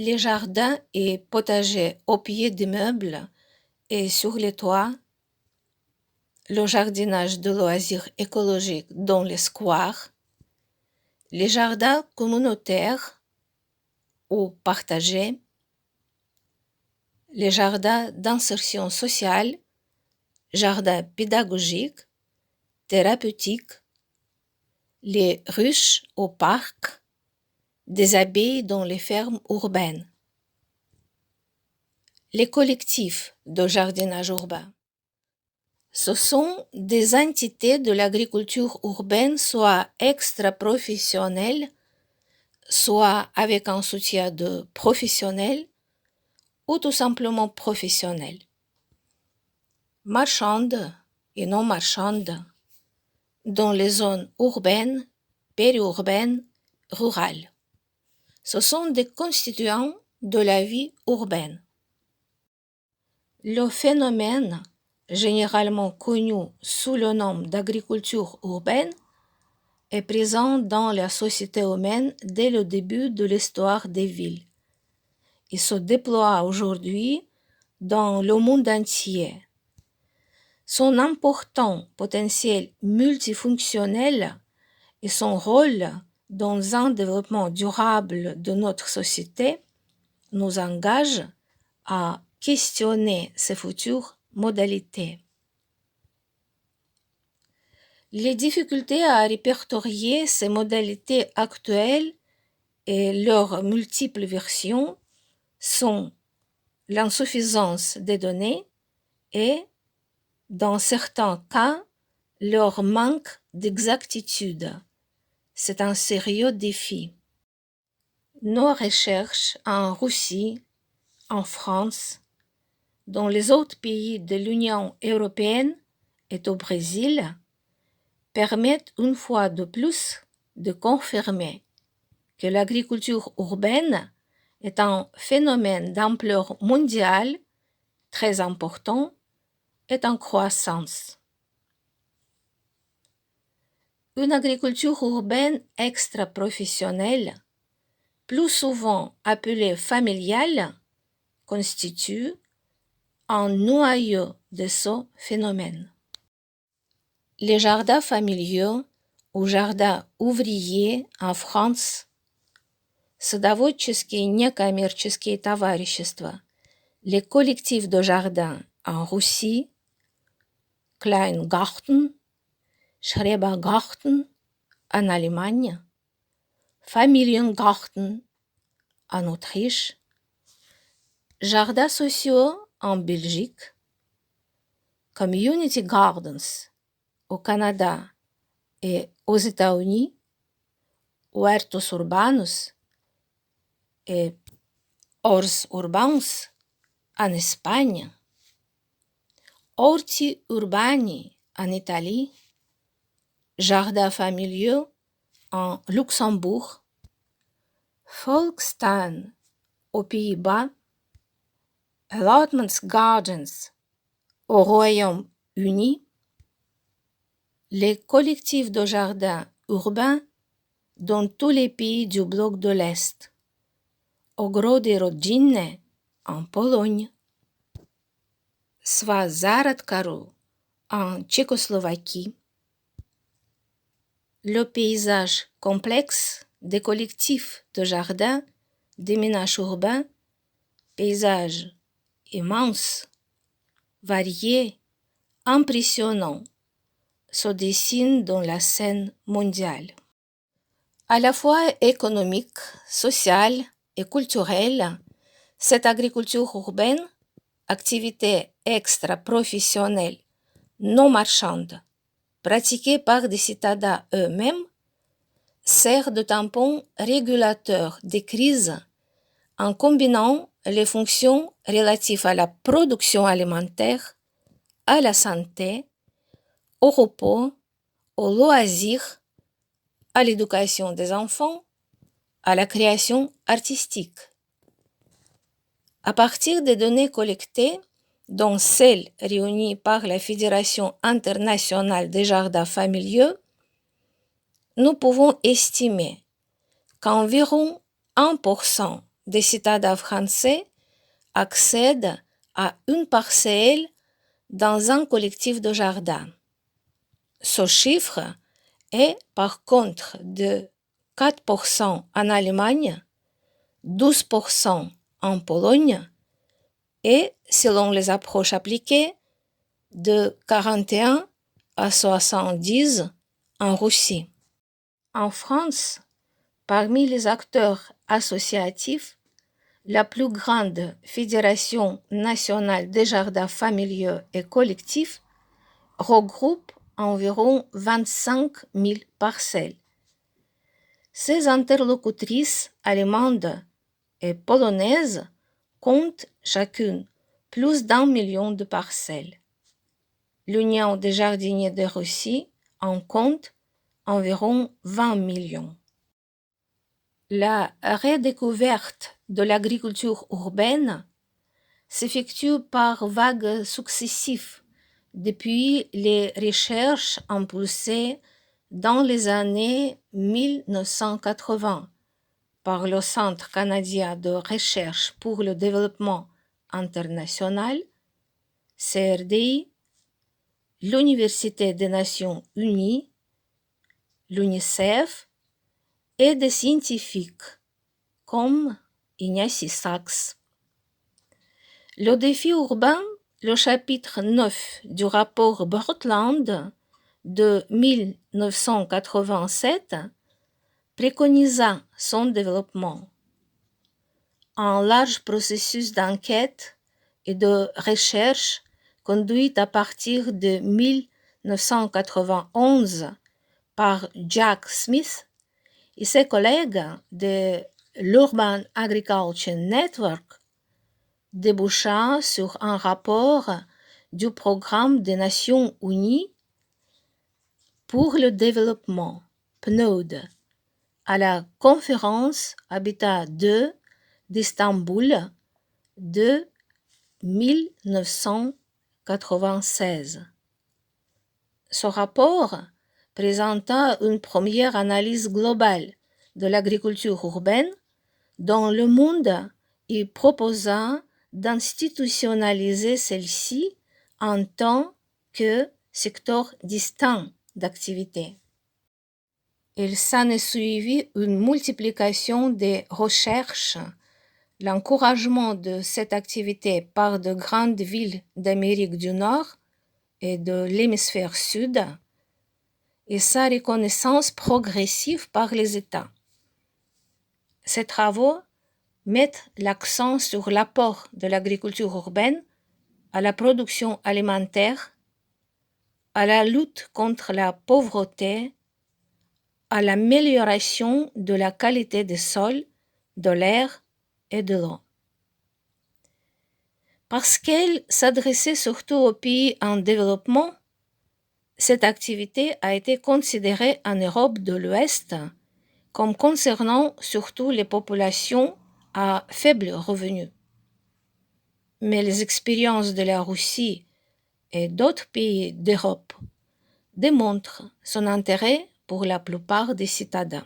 les jardins et potagers au pied d'immeubles et sur les toits, le jardinage de loisirs écologiques dans les squares, les jardins communautaires ou partagés, les jardins d'insertion sociale, jardins pédagogiques, thérapeutiques, les ruches au parc, des abeilles dans les fermes urbaines. Les collectifs de jardinage urbain. Ce sont des entités de l'agriculture urbaine, soit extra-professionnelles, soit avec un soutien de professionnels, ou tout simplement professionnels. Marchandes et non marchandes, dans les zones urbaines, périurbaines, rurales. Ce sont des constituants de la vie urbaine. Le phénomène, généralement connu sous le nom d'agriculture urbaine, est présent dans la société humaine dès le début de l'histoire des villes. Il se déploie aujourd'hui dans le monde entier. Son important potentiel multifonctionnel et son rôle dans un développement durable de notre société nous engagent à questionner ses futures modalités. Les difficultés à répertorier ces modalités actuelles et leurs multiples versions sont l'insuffisance des données et, dans certains cas, leur manque d'exactitude. C'est un sérieux défi. Nos recherches en Russie, en France, dans les autres pays de l'Union européenne et au Brésil permettent une fois de plus de confirmer que l'agriculture urbaine est un phénomène d'ampleur mondiale très important et en croissance. Une agriculture urbaine extra-professionnelle, plus souvent appelée familiale, constitue un noyau de ce phénomène. Les jardins familiaux ou jardins ouvriers en France, садоводческие некоммерческие товарищества, les collectifs de jardins en Russie, Kleingarten, Schrebergarten en Allemagne, Familiengarten en Autriche, jardins sociaux en Belgique, Community Gardens au Canada et aux États-Unis, Huertos Urbanos et Horts Urbains en Espagne, Orti Urbani en Italie, jardins familiaux en Luxembourg, Volkstuin aux Pays-Bas, Allotments Gardens au Royaume-Uni, les collectifs de jardins urbains dans tous les pays du bloc de l'Est, Ogrody rodzinne en Pologne, Sva Zaradkaru en Tchécoslovaquie. Le paysage complexe des collectifs de jardins, des ménages urbains, paysage immense, varié, impressionnant, se dessine dans la scène mondiale. À la fois économique, sociale et culturelle, cette agriculture urbaine, activité extra-professionnelle non marchande, pratiquée par des citadins eux-mêmes, sert de tampon régulateur des crises en combinant les fonctions relatives à la production alimentaire, à la santé, au repos, au loisir, à l'éducation des enfants, à la création artistique. À partir des données collectées, dont celles réunies par la Fédération internationale des jardins familiaux, nous pouvons estimer qu'environ 1% des citadins français accèdent à une parcelle dans un collectif de jardin. Ce chiffre est par contre de 4% en Allemagne, 12% en Pologne et, selon les approches appliquées, de 41 à 70 en Russie. En France, parmi les acteurs associatifs, la plus grande fédération nationale des jardins familiaux et collectifs regroupe environ 25 000 parcelles. Ces interlocutrices allemandes et polonaises comptent chacune plus d'1 million de parcelles. L'Union des jardiniers de Russie en compte environ 20 millions. La redécouverte de l'agriculture urbaine s'effectue par vagues successives depuis les recherches impulsées dans les années 1980 par le Centre canadien de recherche pour le développement international, CRDI, l'Université des Nations Unies, l'UNICEF et des scientifiques comme Ignacy Sachs. Le défi urbain, le chapitre 9 du rapport Brundtland de 1987, préconisa son développement. Un large processus d'enquête et de recherche conduit à partir de 1991 par Jack Smith et ses collègues de l'Urban Agriculture Network déboucha sur un rapport du Programme des Nations Unies pour le développement, PNUD, à la conférence Habitat II d'Istanbul de 1996. Ce rapport présenta une première analyse globale de l'agriculture urbaine dont le monde y proposa d'institutionnaliser celle-ci en tant que secteur distinct d'activité. Il s'en est suivi une multiplication des recherches, l'encouragement de cette activité par de grandes villes d'Amérique du Nord et de l'hémisphère sud, et sa reconnaissance progressive par les États. Ces travaux mettent l'accent sur l'apport de l'agriculture urbaine à la production alimentaire, à la lutte contre la pauvreté, à l'amélioration de la qualité des sols, de l'air et de l'eau. Parce qu'elle s'adressait surtout aux pays en développement, cette activité a été considérée en Europe de l'Ouest comme concernant surtout les populations à faible revenu. Mais les expériences de la Russie et d'autres pays d'Europe démontrent son intérêt pour la plupart des citadins.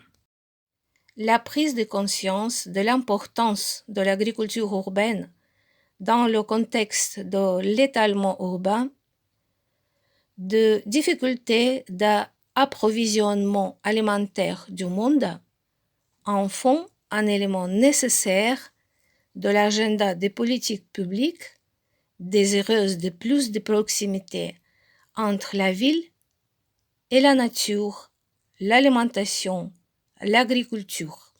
La prise de conscience de l'importance de l'agriculture urbaine dans le contexte de l'étalement urbain, de difficultés d'approvisionnement alimentaire du monde, en font un élément nécessaire de l'agenda des politiques publiques désireuses de plus de proximité entre la ville et la nature, l'alimentation, l'agriculture.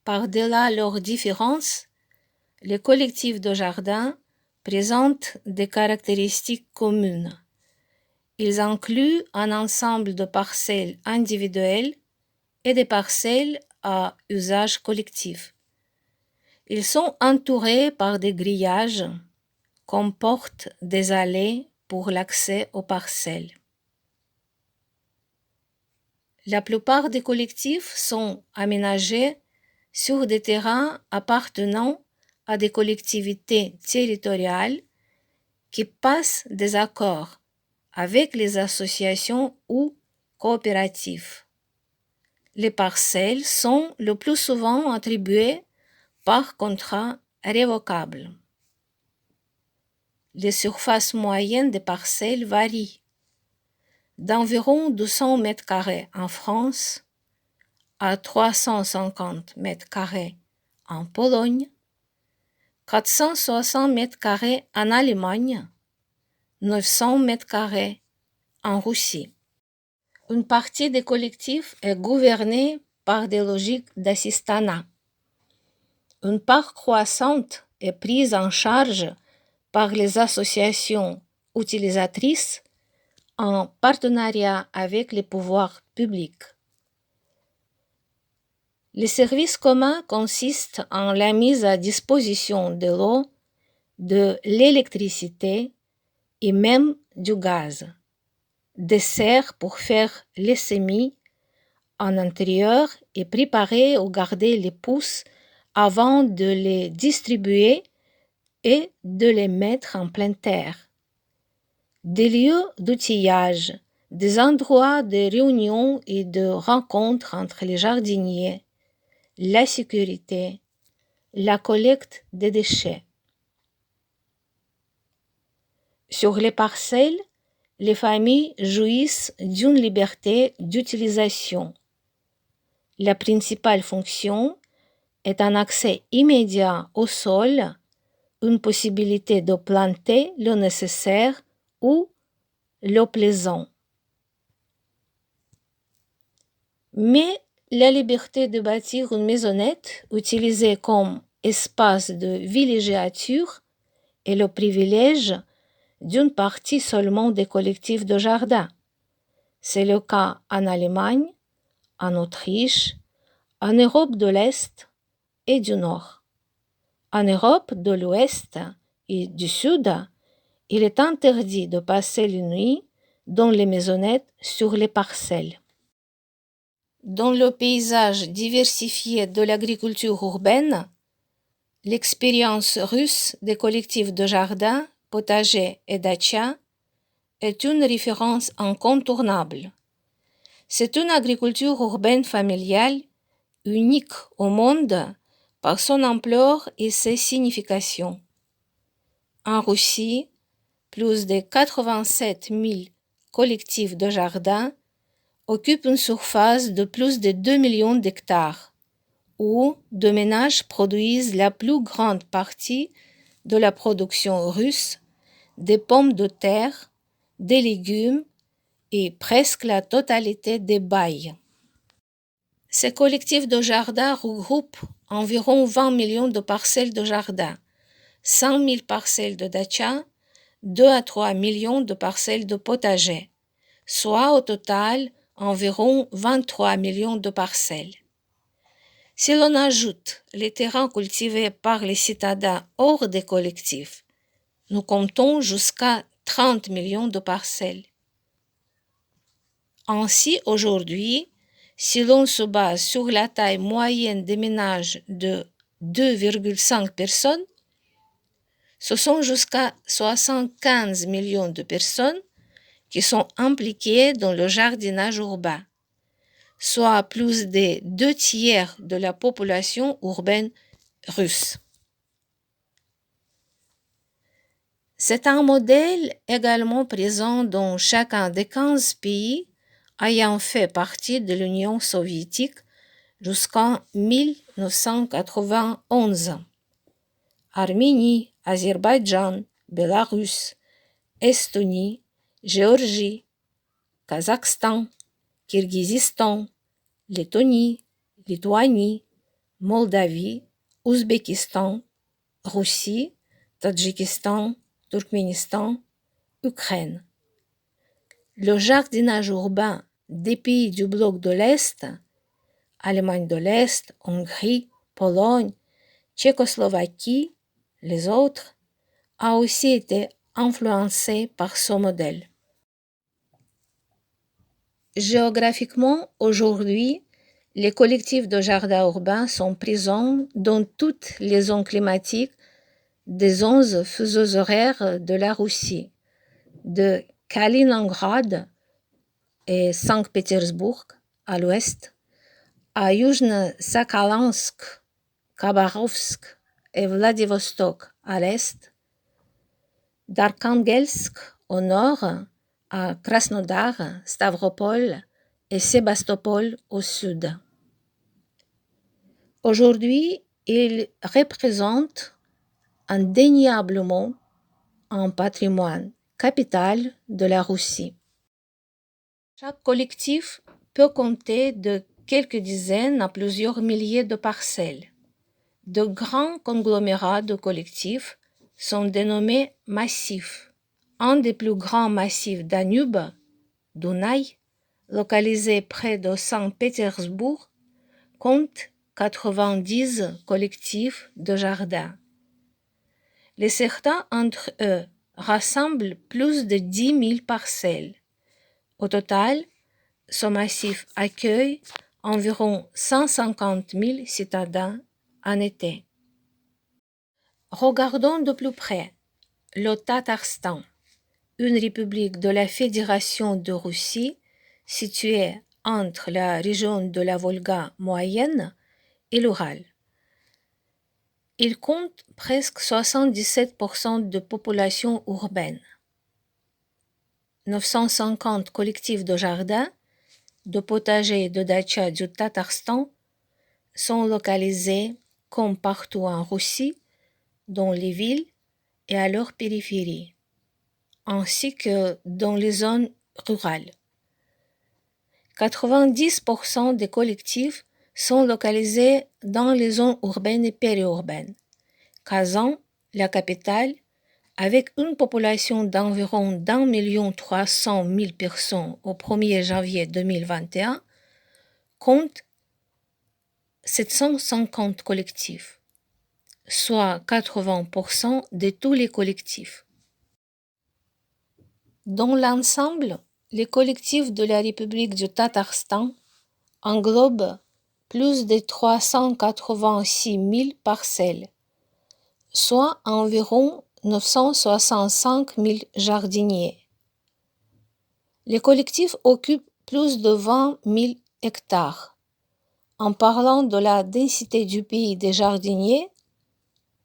Par-delà leurs différences, les collectifs de jardins présentent des caractéristiques communes. Ils incluent un ensemble de parcelles individuelles et des parcelles à usage collectif. Ils sont entourés par des grillages, comportent des allées pour l'accès aux parcelles. La plupart des collectifs sont aménagés sur des terrains appartenant à des collectivités territoriales qui passent des accords avec les associations ou coopératives. Les parcelles sont le plus souvent attribuées par contrat révocable. Les surfaces moyennes des parcelles varient d'environ 200 mètres carrés en France à 350 mètres carrés en Pologne, 460 mètres carrés en Allemagne, 900 mètres carrés en Russie. Une partie des collectifs est gouvernée par des logiques d'assistanat. Une part croissante est prise en charge par les associations utilisatrices en partenariat avec les pouvoirs publics. Les services communs consistent en la mise à disposition de l'eau, de l'électricité et même du gaz, des serres pour faire les semis en intérieur et préparer ou garder les pousses avant de les distribuer et de les mettre en pleine terre. Des lieux d'outillage, des endroits de réunion et de rencontre entre les jardiniers, la sécurité, la collecte des déchets. Sur les parcelles, les familles jouissent d'une liberté d'utilisation. La principale fonction est un accès immédiat au sol, une possibilité de planter le nécessaire ou le plaisant. Mais la liberté de bâtir une maisonnette utilisée comme espace de villégiature est le privilège d'une partie seulement des collectifs de jardin. C'est le cas en Allemagne, en Autriche, en Europe de l'Est et du Nord. En Europe de l'Ouest et du Sud, il est interdit de passer la nuit dans les maisonnettes sur les parcelles. Dans le paysage diversifié de l'agriculture urbaine, l'expérience russe des collectifs de jardins, potagers et dachas est une référence incontournable. C'est une agriculture urbaine familiale unique au monde par son ampleur et ses significations. En Russie, plus de 87 000 collectifs de jardins occupent une surface de plus de 2 millions d'hectares, où deux ménages produisent la plus grande partie de la production russe, des pommes de terre, des légumes et presque la totalité des bails. Ces collectifs de jardin regroupent environ 20 millions de parcelles de jardin, 100 000 parcelles de dacha, 2 à 3 millions de parcelles de potager, soit au total environ 23 millions de parcelles. Si l'on ajoute les terrains cultivés par les citadins hors des collectifs, nous comptons jusqu'à 30 millions de parcelles. Ainsi, aujourd'hui, si l'on se base sur la taille moyenne des ménages de 2,5 personnes, ce sont jusqu'à 75 millions de personnes qui sont impliquées dans le jardinage urbain, soit plus des 2/3 de la population urbaine russe. C'est un modèle également présent dans chacun des 15 pays ayant fait partie de l'Union soviétique jusqu'en 1991. Arménie, Azerbaïdjan, Bélarus, Estonie, Géorgie, Kazakhstan, Kirghizistan, Lettonie, Lituanie, Moldavie, Ouzbékistan, Russie, Tadjikistan, Turkménistan, Ukraine. Le jardinage urbain des pays du bloc de l'Est, Allemagne de l'Est, Hongrie, Pologne, Tchécoslovaquie, les autres, a aussi été influencé par ce modèle. Géographiquement, aujourd'hui, les collectifs de jardins urbains sont présents dans toutes les zones climatiques des 11 fuseaux horaires de la Russie, de Kaliningrad et Saint-Pétersbourg à l'ouest, à Yuzhno-Sakhalinsk Khabarovsk et Vladivostok à l'est, d'Arkhangelsk au nord à Krasnodar, Stavropol et Sébastopol au sud. Aujourd'hui, il représente indéniablement un patrimoine capital de la Russie. Chaque collectif peut compter de quelques dizaines à plusieurs milliers de parcelles. De grands conglomérats de collectifs sont dénommés massifs. Un des plus grands massifs Danube, Dunai, localisé près de Saint-Pétersbourg, compte 90 collectifs de jardins. Les certains entre eux rassemblent plus de 10 000 parcelles. Au total, ce massif accueille environ 150 000 citadins en été. Regardons de plus près le Tatarstan, une république de la Fédération de Russie située entre la région de la Volga moyenne et l'Oural. Il compte presque 77% de population urbaine. 950 collectifs de jardins, de potagers et de datchas du Tatarstan sont localisés, comme partout en Russie, dans les villes et à leur périphérie, ainsi que dans les zones rurales. 90% des collectifs sont localisés dans les zones urbaines et périurbaines. Kazan, la capitale, avec une population d'environ 1,3 million de personnes au 1er janvier 2021, compte 750 collectifs, soit 80% de tous les collectifs. Dans l'ensemble, les collectifs de la République du Tatarstan englobent plus de 386 000 parcelles, soit environ 965 000 jardiniers. Les collectifs occupent plus de 20 000 hectares. En parlant de la densité du pays des jardiniers,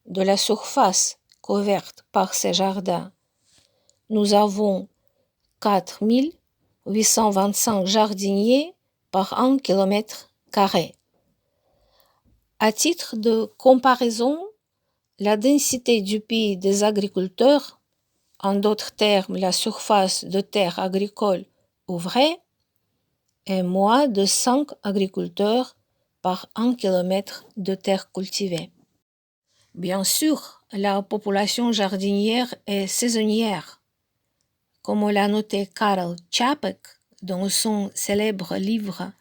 de la surface couverte par ces jardins, nous avons 4 825 jardiniers par 1 km². À titre de comparaison, la densité du pays des agriculteurs, en d'autres termes la surface de terre agricole ouvrée, est moins de 5 agriculteurs par 1 km de terre cultivée. Bien sûr, la population jardinière est saisonnière, comme l'a noté Karel Čapek dans son célèbre livre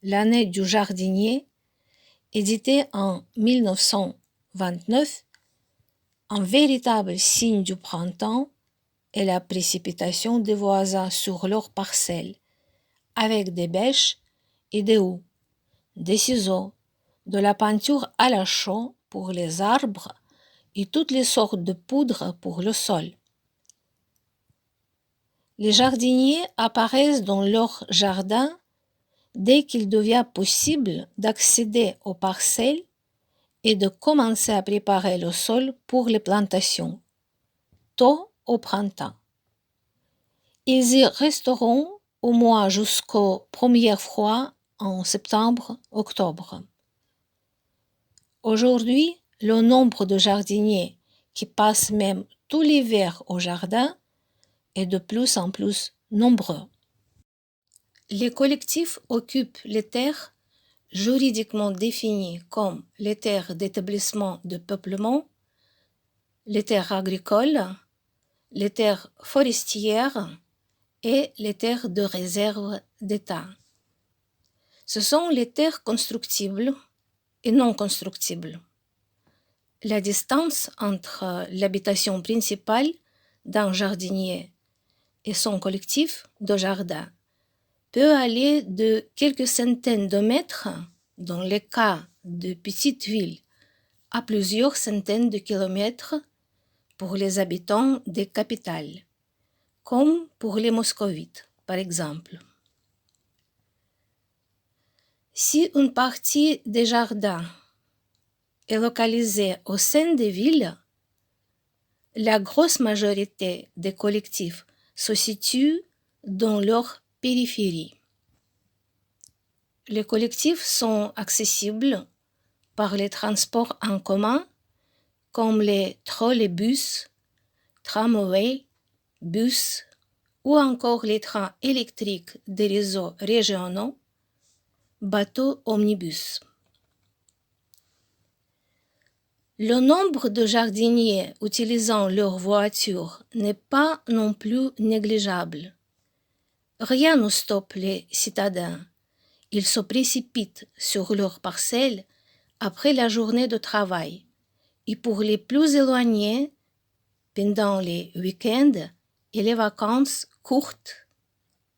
L'année du jardinier, édité en 1929. Un véritable signe du printemps est la précipitation des voisins sur leurs parcelles, avec des bêches et des houes, des ciseaux, de la peinture à la chaux pour les arbres et toutes les sortes de poudre pour le sol. Les jardiniers apparaissent dans leur jardin dès qu'il devient possible d'accéder aux parcelles et de commencer à préparer le sol pour les plantations, tôt au printemps. Ils y resteront au moins jusqu'aux premiers froids en septembre-octobre. Aujourd'hui, le nombre de jardiniers qui passent même tout l'hiver au jardin est de plus en plus nombreux. Les collectifs occupent les terres juridiquement définies comme les terres d'établissement de peuplement, les terres agricoles, les terres forestières et les terres de réserve d'État. Ce sont les terres constructibles et non constructibles. La distance entre l'habitation principale d'un jardinier et son collectif de jardin peut aller de quelques centaines de mètres dans les cas de petites villes à plusieurs centaines de kilomètres pour les habitants des capitales, comme pour les moscovites, par exemple. Si une partie des jardins est localisée au sein des villes, la grosse majorité des collectifs se situe dans leur périphérie. Les collectifs sont accessibles par les transports en commun comme les trolleybus, tramways, bus ou encore les trains électriques des réseaux régionaux, bateaux omnibus. Le nombre de jardiniers utilisant leur voiture n'est pas non plus négligeable. Rien ne stoppe les citadins. Ils se précipitent sur leurs parcelles après la journée de travail et pour les plus éloignés, pendant les week-ends et les vacances courtes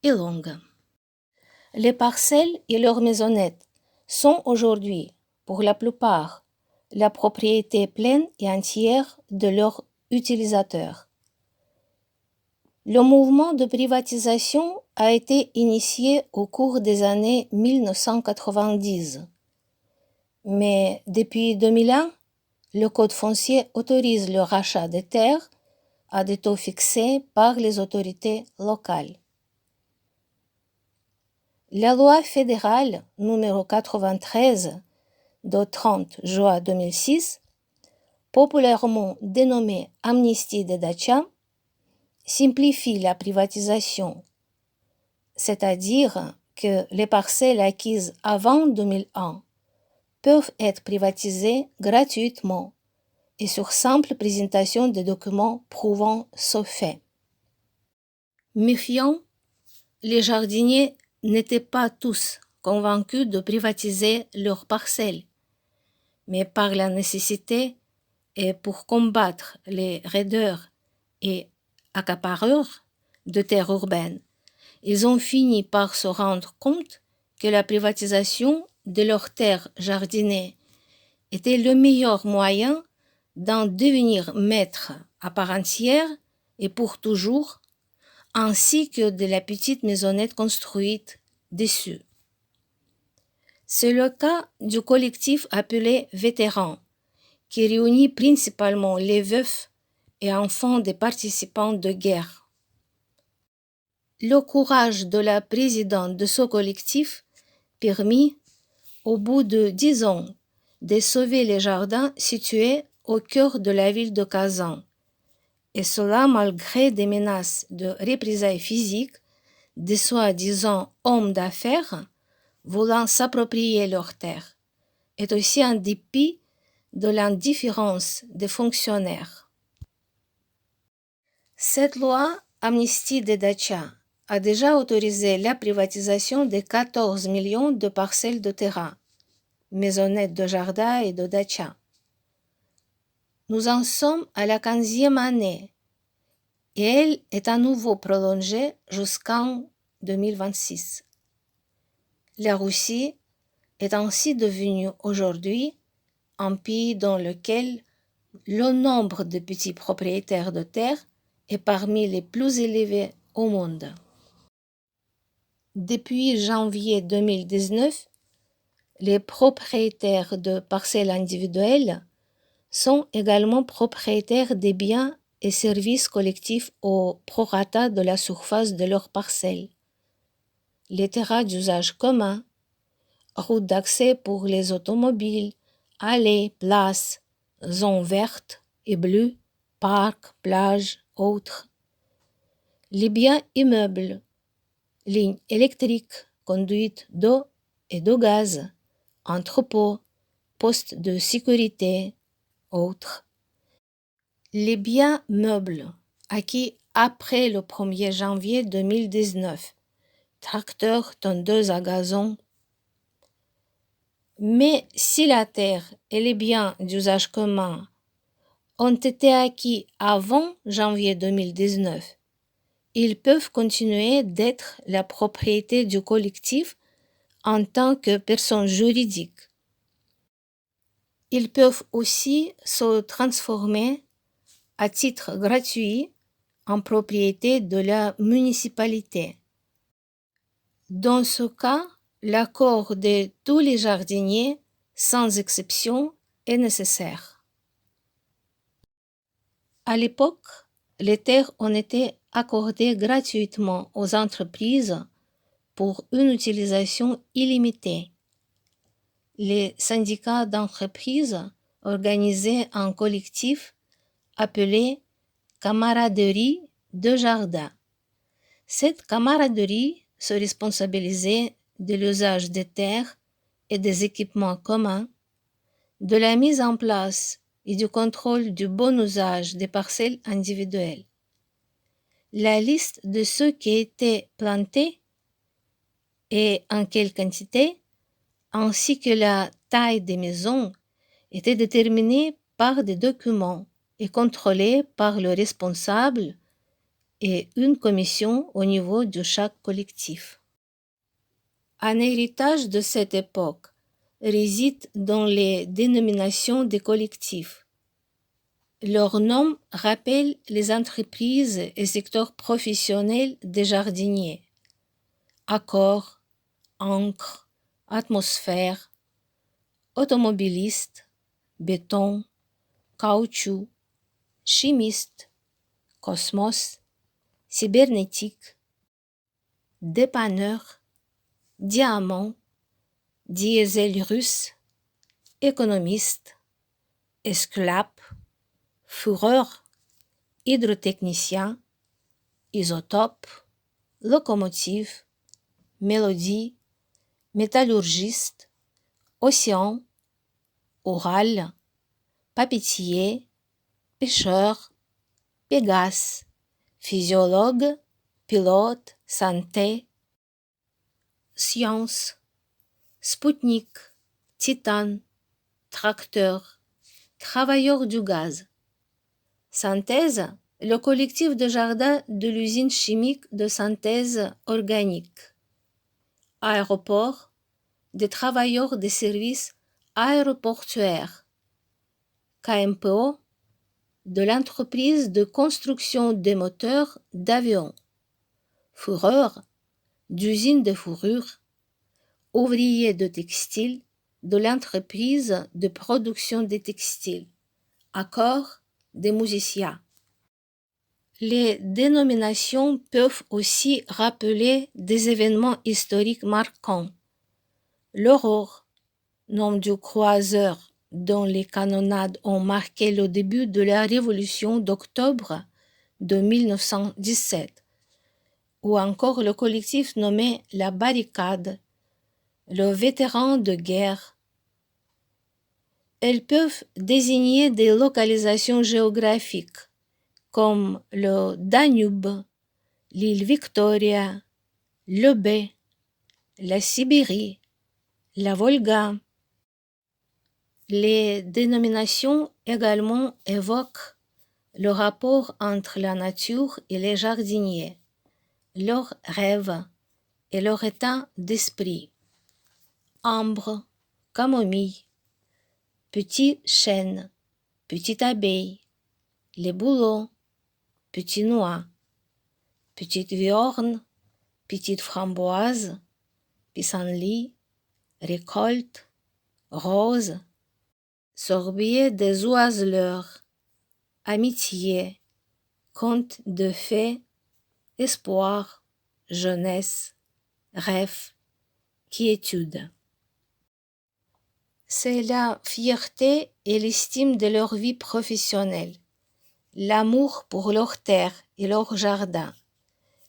et longues. Les parcelles et leurs maisonnettes sont aujourd'hui, pour la plupart, la propriété pleine et entière de leurs utilisateurs. Le mouvement de privatisation a été initié au cours des années 1990. Mais depuis 2001, le Code foncier autorise le rachat des terres à des taux fixés par les autorités locales. La loi fédérale numéro 93 de 30 juin 2006, populairement dénommée Amnistie des Dachas, simplifie la privatisation, c'est-à-dire que les parcelles acquises avant 2001 peuvent être privatisées gratuitement et sur simple présentation de documents prouvant ce fait. Méfiants, les jardiniers n'étaient pas tous convaincus de privatiser leurs parcelles, mais par la nécessité et pour combattre les raideurs et accapareurs de terres urbaines, ils ont fini par se rendre compte que la privatisation de leurs terres jardinées était le meilleur moyen d'en devenir maître à part entière et pour toujours, ainsi que de la petite maisonnette construite dessus. C'est le cas du collectif appelé Vétérans, qui réunit principalement les veufs et enfants des participants de guerre. Le courage de la présidente de ce collectif permit, au bout de 10 ans, de sauver les jardins situés au cœur de la ville de Kazan, et cela malgré des menaces de représailles physiques des soi-disant hommes d'affaires voulant s'approprier leurs terres, et aussi en dépit de l'indifférence des fonctionnaires. Cette loi Amnistie des Dachas a déjà autorisé la privatisation de 14 millions de parcelles de terrain, maisonnettes de jardin et de dachas. Nous en sommes à la 15e année et elle est à nouveau prolongée jusqu'en 2026. La Russie est ainsi devenue aujourd'hui un pays dans lequel le nombre de petits propriétaires de terres est parmi les plus élevés au monde. Depuis janvier 2019, les propriétaires de parcelles individuelles sont également propriétaires des biens et services collectifs au prorata de la surface de leurs parcelles. Les terrains d'usage commun, routes d'accès pour les automobiles, allées, places, zones vertes et bleues, parcs, plages, autres. Les biens immeubles, lignes électriques, conduites d'eau et de gaz, entrepôts, postes de sécurité, autres. Les biens meubles acquis après le 1er janvier 2019, tracteurs, tondeuses à gazon. Mais si la terre et les biens d'usage commun ont été acquis avant janvier 2019, ils peuvent continuer d'être la propriété du collectif en tant que personne juridique. Ils peuvent aussi se transformer à titre gratuit en propriété de la municipalité. Dans ce cas, l'accord de tous les jardiniers, sans exception, est nécessaire. À l'époque, les terres ont été accordées gratuitement aux entreprises pour une utilisation illimitée. Les syndicats d'entreprises organisaient un collectif appelé camaraderie de jardin. Cette camaraderie se responsabilisait de l'usage des terres et des équipements communs, de la mise en place et du contrôle du bon usage des parcelles individuelles. La liste de ceux qui étaient plantés et en quelle quantité, ainsi que la taille des maisons, était déterminée par des documents et contrôlée par le responsable et une commission au niveau de chaque collectif. Un héritage de cette époque réside dans les dénominations des collectifs. Leur nom rappelle les entreprises et secteurs professionnels des jardiniers. Accord, encre, atmosphère, automobiliste, béton, caoutchouc, chimiste, cosmos, cybernétique, dépanneur, diamant, diesel russe, économiste, esclape, fourreur, hydrotechnicien, isotope, locomotive, mélodie, métallurgiste, océan, oral, papetier, pêcheur, Pégase, physiologue, pilote, santé, science, Spoutnik, Titan, tracteur, travailleur du gaz. Synthèse, le collectif de jardin de l'usine chimique de synthèse organique. Aéroport, des travailleurs des services aéroportuaires. KMPO, de l'entreprise de construction des moteurs d'avions. Fourreur, d'usine de fourrure. Ouvrier de textile, de l'entreprise de production des textiles. Accord, des musiciens. Les dénominations peuvent aussi rappeler des événements historiques marquants. L'aurore, nom du croiseur dont les canonnades ont marqué le début de la révolution d'octobre de 1917, ou encore le collectif nommé La Barricade, le vétéran de guerre. Elles peuvent désigner des localisations géographiques comme le Danube, l'île Victoria, le Bé, la Sibérie, la Volga. Les dénominations également évoquent le rapport entre la nature et les jardiniers, leurs rêves et leur état d'esprit. Ambre, camomille, petit chêne, petite abeille, les bouleaux, petit noix, petite viorne, petite framboise, pissenlit, récolte, rose, sorbier des oiseleurs, amitié, conte de fées, espoir, jeunesse, rêve, quiétude. C'est la fierté et l'estime de leur vie professionnelle, l'amour pour leur terre et leur jardin,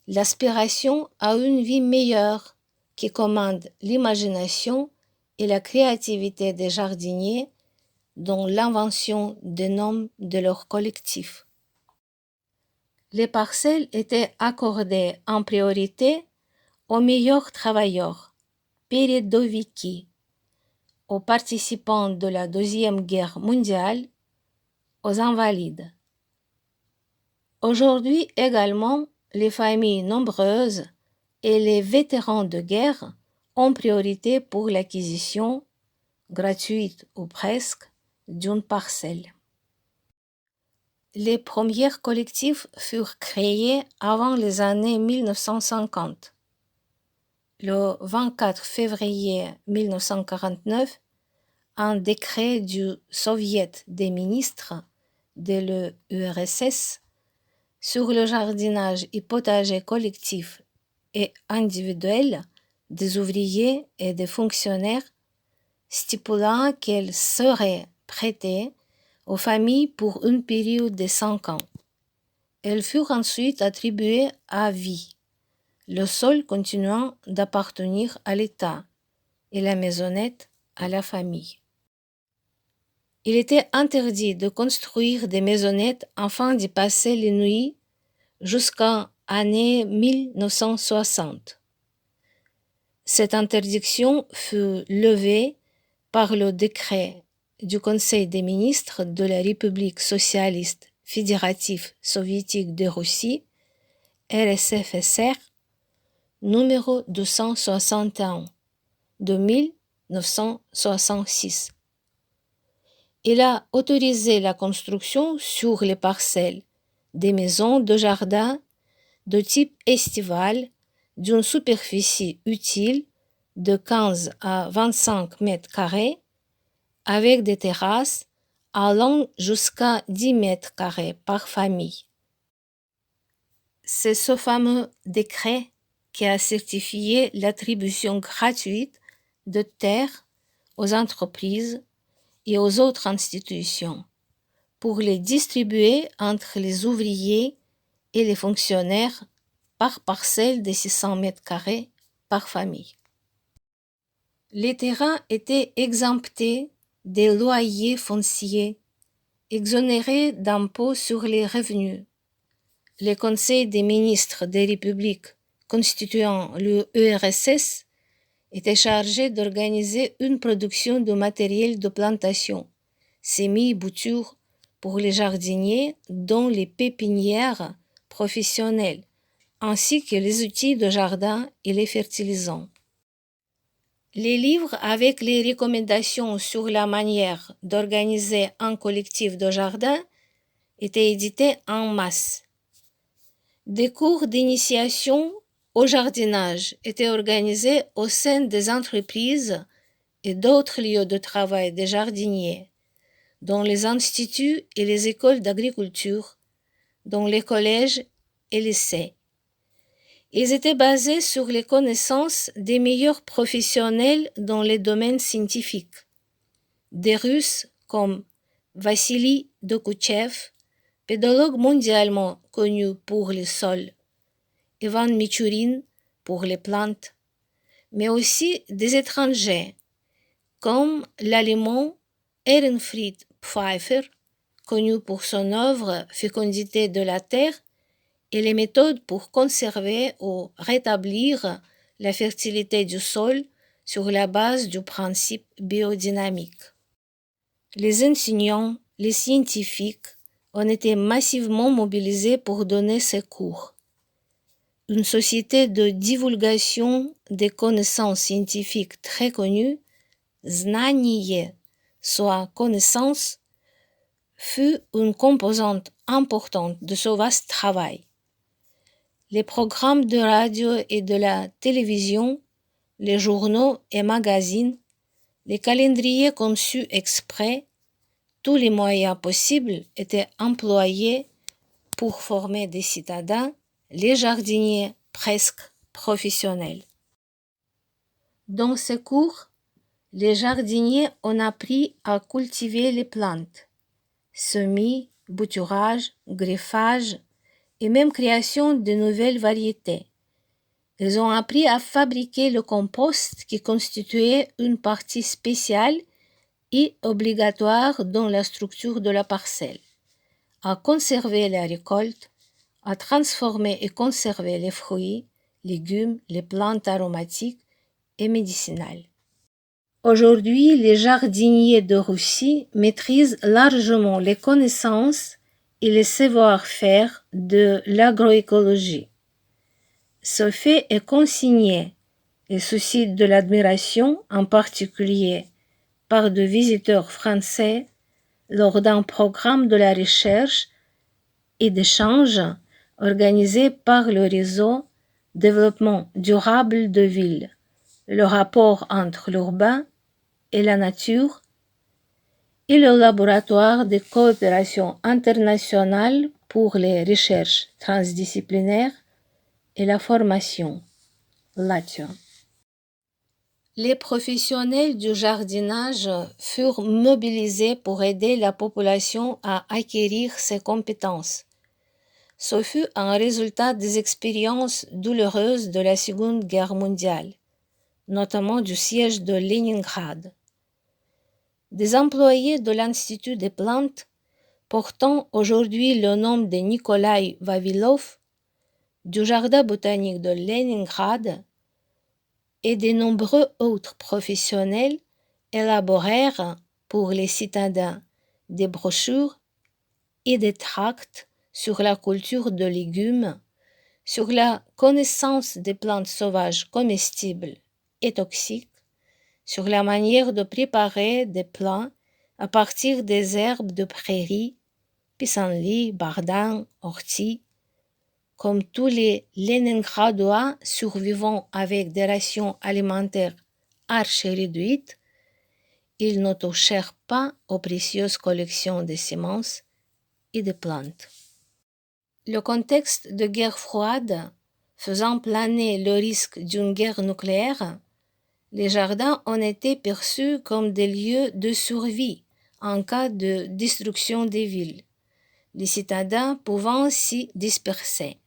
l'aspiration à une vie meilleure qui commande l'imagination et la créativité des jardiniers dans l'invention des noms de leur collectif. Les parcelles étaient accordées en priorité aux meilleurs travailleurs, peredoviki, aux participants de la Deuxième Guerre mondiale, aux invalides. Aujourd'hui également, les familles nombreuses et les vétérans de guerre ont priorité pour l'acquisition, gratuite ou presque, d'une parcelle. Les premiers collectifs furent créés avant les années 1950. Le 24 février 1949, un décret du Soviet des ministres de l'URSS sur le jardinage et potager collectif et individuel des ouvriers et des fonctionnaires, stipulant qu'elle serait prêtée aux familles pour une période de 5 ans. Elles furent ensuite attribuées à vie, le sol continuant d'appartenir à l'État et la maisonnette à la famille. Il était interdit de construire des maisonnettes afin d'y passer les nuits jusqu'en année 1960. Cette interdiction fut levée par le décret du Conseil des ministres de la République socialiste fédérative soviétique de Russie, RSFSR, numéro 261 de 1966. Il a autorisé la construction sur les parcelles des maisons de jardin de type estival d'une superficie utile de 15 à 25 mètres carrés avec des terrasses allant jusqu'à 10 mètres carrés par famille. C'est ce fameux décret qui a certifié l'attribution gratuite de terres aux entreprises et aux autres institutions pour les distribuer entre les ouvriers et les fonctionnaires par parcelle de 600 mètres carrés par famille. Les terrains étaient exemptés des loyers fonciers, exonérés d'impôts sur les revenus. Le Conseil des ministres des républiques constituant l'URSS était chargé d'organiser une production de matériel de plantation, semi-bouture pour les jardiniers, dont les pépinières professionnelles, ainsi que les outils de jardin et les fertilisants. Les livres avec les recommandations sur la manière d'organiser un collectif de jardin étaient édités en masse. Des cours d'initiation au jardinage étaient organisés au sein des entreprises et d'autres lieux de travail des jardiniers, dont les instituts et les écoles d'agriculture, dont les collèges et lycées. Ils étaient basés sur les connaissances des meilleurs professionnels dans les domaines scientifiques. Des Russes comme Vassili Dokuchev, pédologue mondialement connu pour les sols, Ivan Michurin pour les plantes, mais aussi des étrangers comme l'allemand Ehrenfried Pfeiffer, connu pour son œuvre Fécondité de la terre, et les méthodes pour conserver ou rétablir la fertilité du sol sur la base du principe biodynamique. Les enseignants, les scientifiques ont été massivement mobilisés pour donner ces cours. Une société de divulgation des connaissances scientifiques très connue, Znanie, soit connaissance, fut une composante importante de ce vaste travail. Les programmes de radio et de la télévision, les journaux et magazines, les calendriers conçus exprès, tous les moyens possibles étaient employés pour former des citadins, les jardiniers presque professionnels. Dans ces cours, les jardiniers ont appris à cultiver les plantes, semis, bouturage, greffage, et même création de nouvelles variétés. Ils ont appris à fabriquer le compost qui constituait une partie spéciale et obligatoire dans la structure de la parcelle, à conserver la récolte, à transformer et conserver les fruits, légumes, les plantes aromatiques et médicinales. Aujourd'hui, les jardiniers de Russie maîtrisent largement les connaissances et les savoir-faire de l'agroécologie. Ce fait est consigné et suscite de l'admiration, en particulier par de visiteurs français, lors d'un programme de la recherche et d'échange organisé par le réseau Développement durable de villes, le rapport entre l'urbain et la nature et le laboratoire de coopération internationale pour les recherches transdisciplinaires et la formation, LATIO. Les professionnels du jardinage furent mobilisés pour aider la population à acquérir ces compétences. Ce fut un résultat des expériences douloureuses de la Seconde Guerre mondiale, notamment du siège de Leningrad. Des employés de l'Institut des plantes, portant aujourd'hui le nom de Nikolai Vavilov, du Jardin botanique de Leningrad, et de nombreux autres professionnels élaborèrent pour les citadins des brochures et des tracts sur la culture de légumes, sur la connaissance des plantes sauvages comestibles et toxiques, sur la manière de préparer des plats à partir des herbes de prairie, pissenlit, bardin, ortie. Comme tous les Léningradois survivant avec des rations alimentaires archi-réduites, ils ne touchèrent pas aux précieuses collections de semences et de plantes. Le contexte de guerre froide faisant planer le risque d'une guerre nucléaire, les jardins ont été perçus comme des lieux de survie en cas de destruction des villes, les citadins pouvant s'y disperser.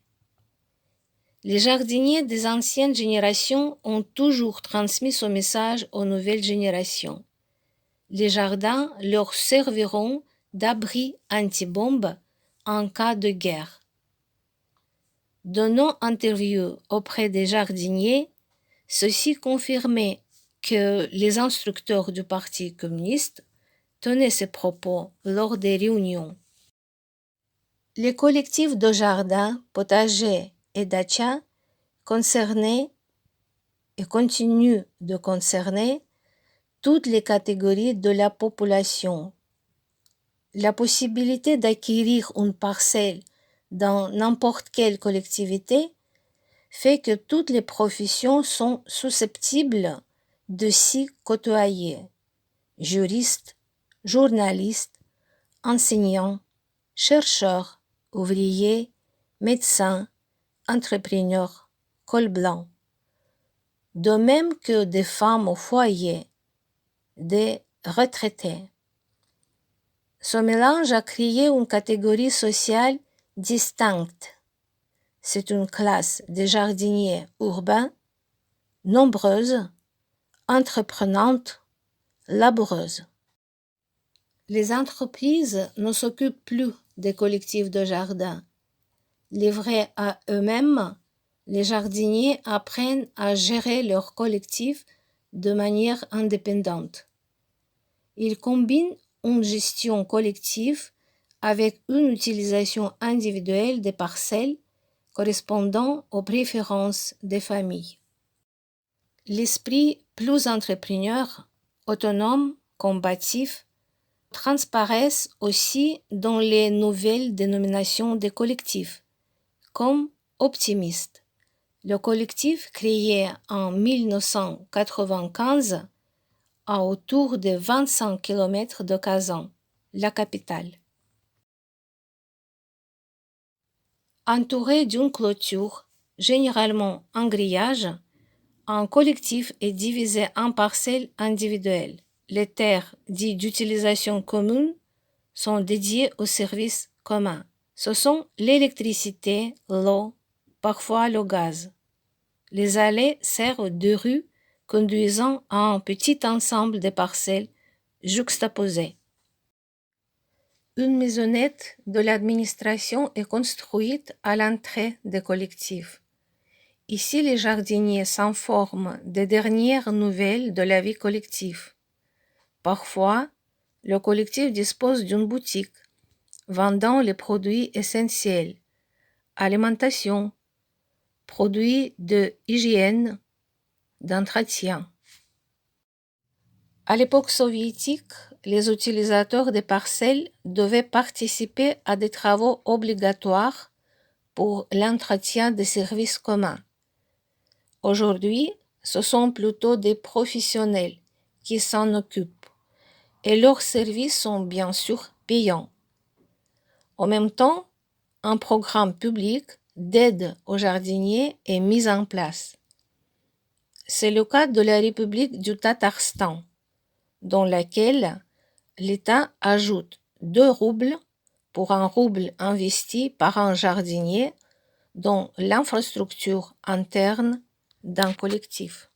Les jardiniers des anciennes générations ont toujours transmis ce message aux nouvelles générations. Les jardins leur serviront d'abri anti-bombe en cas de guerre. De nos interviews auprès des jardiniers, ceux-ci confirmaient que les instructeurs du Parti communiste tenaient ces propos lors des réunions. Les collectifs de jardins, potagers et dachas concernaient et continuent de concerner toutes les catégories de la population. La possibilité d'acquérir une parcelle dans n'importe quelle collectivité fait que toutes les professions sont susceptibles de s'y côtoyer. Juristes, journalistes, enseignants, chercheurs, ouvriers, médecins, entrepreneurs, col blanc. De même que des femmes au foyer, des retraités. Ce mélange a créé une catégorie sociale distincte. C'est une classe de jardiniers urbains, nombreuses, entreprenantes, laboureuses. Les entreprises ne s'occupent plus des collectifs de jardins. Livrés à eux-mêmes, les jardiniers apprennent à gérer leur collectif de manière indépendante. Ils combinent une gestion collective avec une utilisation individuelle des parcelles correspondant aux préférences des familles. L'esprit plus entrepreneur, autonome, combatif, transparaissent aussi dans les nouvelles dénominations des collectifs, comme optimiste. Le collectif créé en 1995 à autour de 25 km de Kazan, la capitale. Entouré d'une clôture, généralement en grillage, un collectif est divisé en parcelles individuelles. Les terres dites d'utilisation commune sont dédiées aux services communs. Ce sont l'électricité, l'eau, parfois le gaz. Les allées servent de rues conduisant à un petit ensemble de parcelles juxtaposées. Une maisonnette de l'administration est construite à l'entrée des collectifs. Ici, les jardiniers s'informent des dernières nouvelles de la vie collective. Parfois, le collectif dispose d'une boutique vendant les produits essentiels, alimentation, produits de hygiène, d'entretien. À l'époque soviétique, les utilisateurs des parcelles devaient participer à des travaux obligatoires pour l'entretien des services communs. Aujourd'hui, ce sont plutôt des professionnels qui s'en occupent. et leurs services sont bien sûr payants. En même temps, un programme public d'aide aux jardiniers est mis en place. C'est le cas de la République du Tatarstan, dans laquelle l'État ajoute 2 roubles pour un rouble investi par un jardinier dans l'infrastructure interne d'un collectif.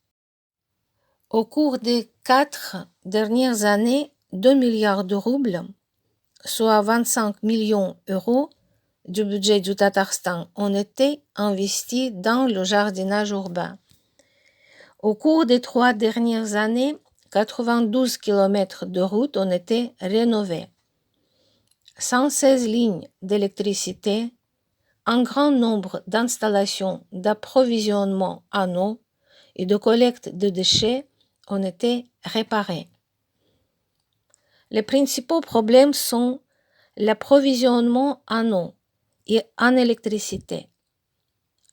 Au cours des 4 dernières années, 2 milliards de roubles, soit 25 millions d'euros du budget du Tatarstan, ont été investis dans le jardinage urbain. Au cours des 3 dernières années, 92 km de routes ont été rénovées. 116 lignes d'électricité, un grand nombre d'installations d'approvisionnement en eau et de collecte de déchets ont été réparées. Les principaux problèmes sont l'approvisionnement en eau et en électricité,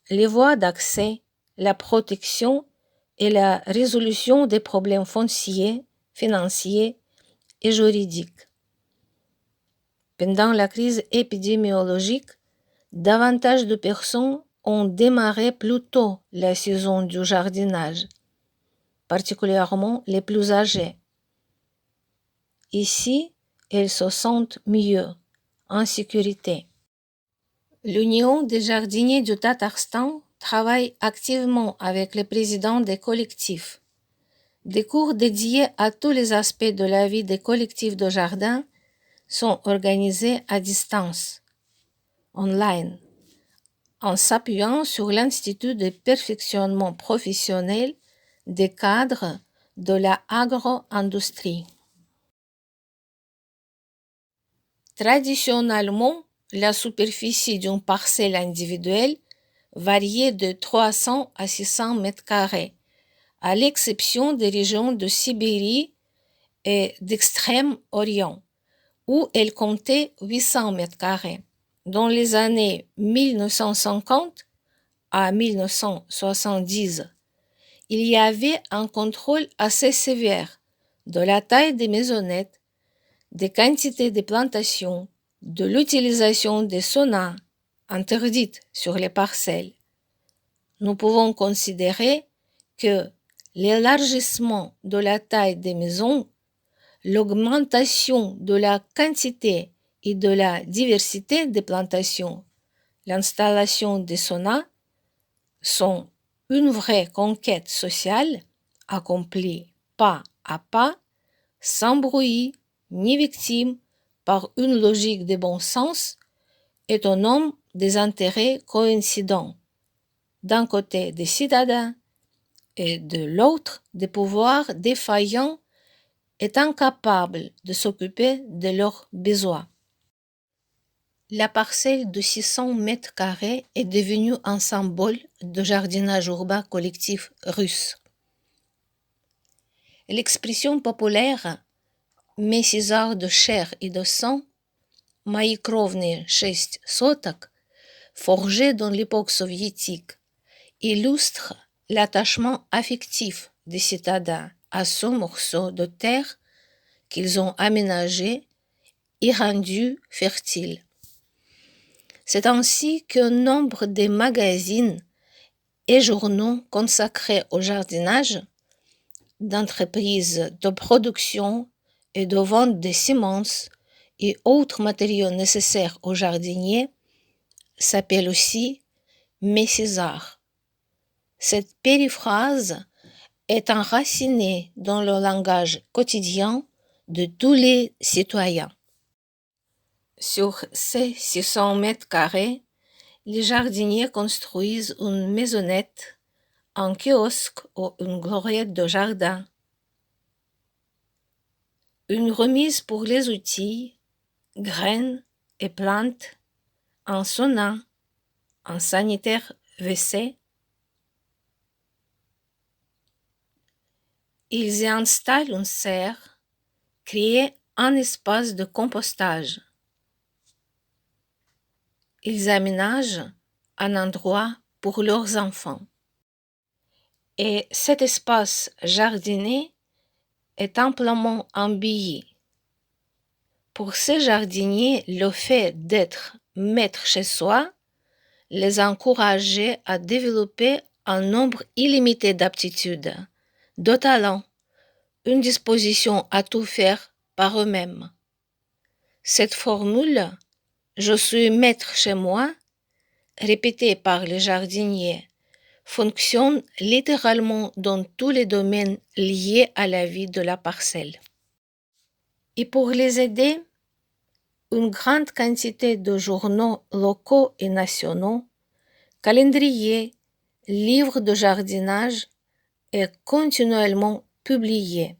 les voies d'accès, la protection et la résolution des problèmes fonciers, financiers et juridiques. Pendant la crise épidémiologique, davantage de personnes ont démarré plus tôt la saison du jardinage, particulièrement les plus âgées. Ici, elles se sentent mieux, en sécurité. L'Union des jardiniers du Tatarstan travaille activement avec les présidents des collectifs. Des cours dédiés à tous les aspects de la vie des collectifs de jardin sont organisés à distance, online, en s'appuyant sur l'Institut de perfectionnement professionnel des cadres de la agro-industrie. Traditionnellement, la superficie d'une parcelle individuelle variait de 300 à 600 mètres carrés, à l'exception des régions de Sibérie et d'Extrême-Orient, où elle comptait 800 mètres carrés. Dans les années 1950 à 1970, il y avait un contrôle assez sévère de la taille des maisonnettes, des quantités de plantations, de l'utilisation des saunas interdites sur les parcelles. Nous pouvons considérer que l'élargissement de la taille des maisons, l'augmentation de la quantité et de la diversité des plantations, l'installation des saunas sont une vraie conquête sociale accomplie pas à pas, sans bruit ni victime, par une logique de bon sens, autonome des intérêts coïncidents, d'un côté des citadins et de l'autre des pouvoirs défaillants et incapables de s'occuper de leurs besoins. La parcelle de 600 mètres carrés est devenue un symbole de jardinage urbain collectif russe. L'expression populaire « mes 6 heures de chair et de sang » Мои кровные 6 соток, forgée dans l'époque soviétique, illustre l'attachement affectif des citadins à ce morceau de terre qu'ils ont aménagé et rendu fertile. C'est ainsi qu'un nombre de magazines et journaux consacrés au jardinage, d'entreprises de production et de vente de semences et autres matériaux nécessaires aux jardiniers s'appelle aussi Mes 6 heures. Cette périphrase est enracinée dans le langage quotidien de tous les citoyens. Sur ces 600 mètres carrés, les jardiniers construisent une maisonnette, un kiosque ou une gloriette de jardin, une remise pour les outils, graines et plantes, un sauna, un sanitaire WC. Ils y installent une serre, créent un espace de compostage. Ils aménagent un endroit pour leurs enfants. Et cet espace jardiné est amplement embelli Pour ces jardiniers, le fait d'être maître chez soi les encourageait à développer un nombre illimité d'aptitudes, de talents, une disposition à tout faire par eux-mêmes. Cette formule « je suis maître chez moi » répétée par les jardiniers fonctionne littéralement dans tous les domaines liés à la vie de la parcelle. Et pour les aider, une grande quantité de journaux locaux et nationaux, calendriers, livres de jardinage est continuellement publié.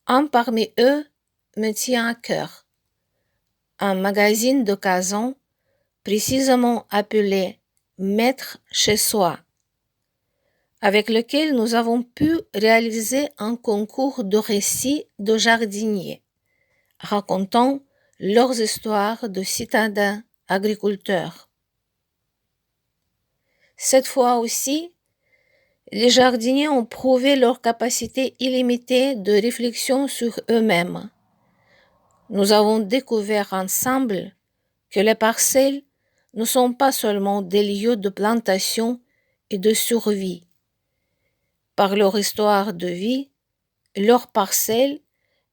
Un parmi eux me tient à cœur. Un magazine d'occasion précisément appelé Maître chez soi, avec lequel nous avons pu réaliser un concours de récits de jardiniers, racontant leurs histoires de citadins agriculteurs. Cette fois aussi, les jardiniers ont prouvé leur capacité illimitée de réflexion sur eux-mêmes. Nous avons découvert ensemble que les parcelles ne sont pas seulement des lieux de plantation et de survie. Par leur histoire de vie, leur parcelle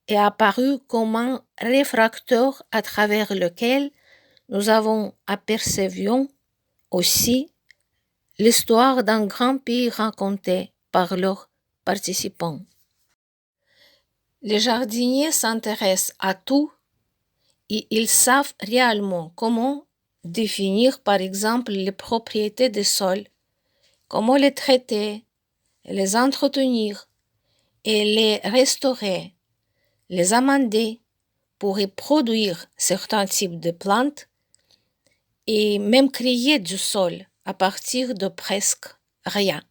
est apparue comme un réfracteur à travers lequel nous avons apercevions aussi l'histoire d'un grand pays racontée par leurs participants. Les jardiniers s'intéressent à tout et ils savent réellement comment définir par exemple les propriétés des sols, comment les traiter, les entretenir et les restaurer, les amender pour y produire certains types de plantes et même créer du sol à partir de presque rien.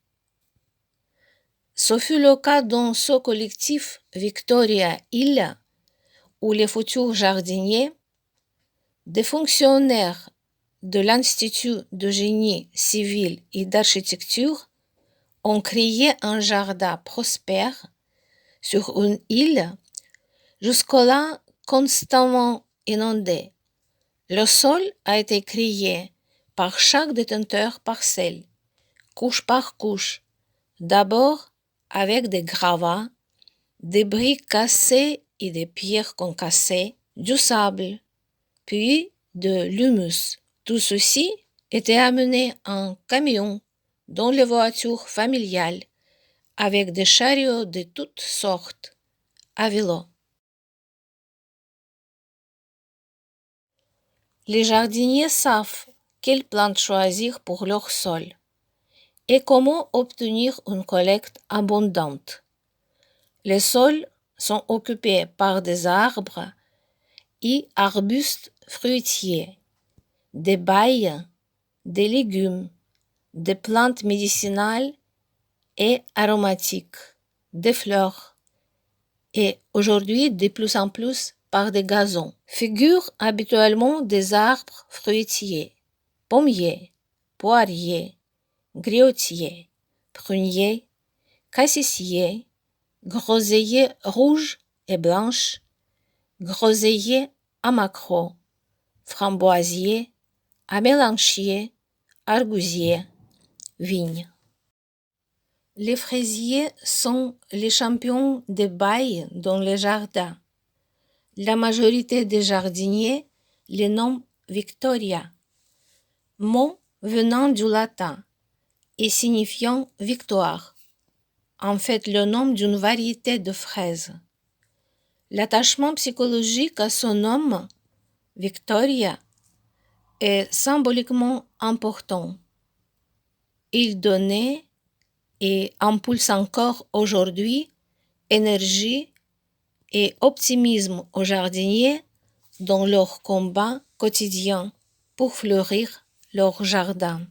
Ce fut le cas dans ce collectif Victoria Hill où les futurs jardiniers, des fonctionnaires de l'Institut de génie civil et d'architecture ont créé un jardin prospère sur une île jusque-là constamment inondée. Le sol a été créé par chaque détenteur parcelle, couche par couche, d'abord avec des gravats, des briques cassées et des pierres concassées, du sable, puis de l'humus. Tout ceci était amené en camion dans les voitures familiales avec des chariots de toutes sortes à vélo. Les jardiniers savent quelles plantes choisir pour leur sol et comment obtenir une collecte abondante. Les sols sont occupés par des arbres et arbustes fruitiers, des baies, des légumes, des plantes médicinales et aromatiques, des fleurs, et aujourd'hui de plus en plus par des gazons. Figurent habituellement des arbres fruitiers, pommiers, poiriers, griotiers, pruniers, cassissiers, groseilliers rouges et blanches, groseilliers à maquereau, framboisiers, amélanchiers, argousiers, vignes. Les fraisiers sont les champions des baies dans les jardins. La majorité des jardiniers les nomment Victoria, mot venant du latin et signifiant victoire, en fait le nom d'une variété de fraises. L'attachement psychologique à son nom, Victoria, est symboliquement important. Il donnait et impulse encore aujourd'hui énergie et optimisme aux jardiniers dans leur combat quotidien pour fleurir leur jardin.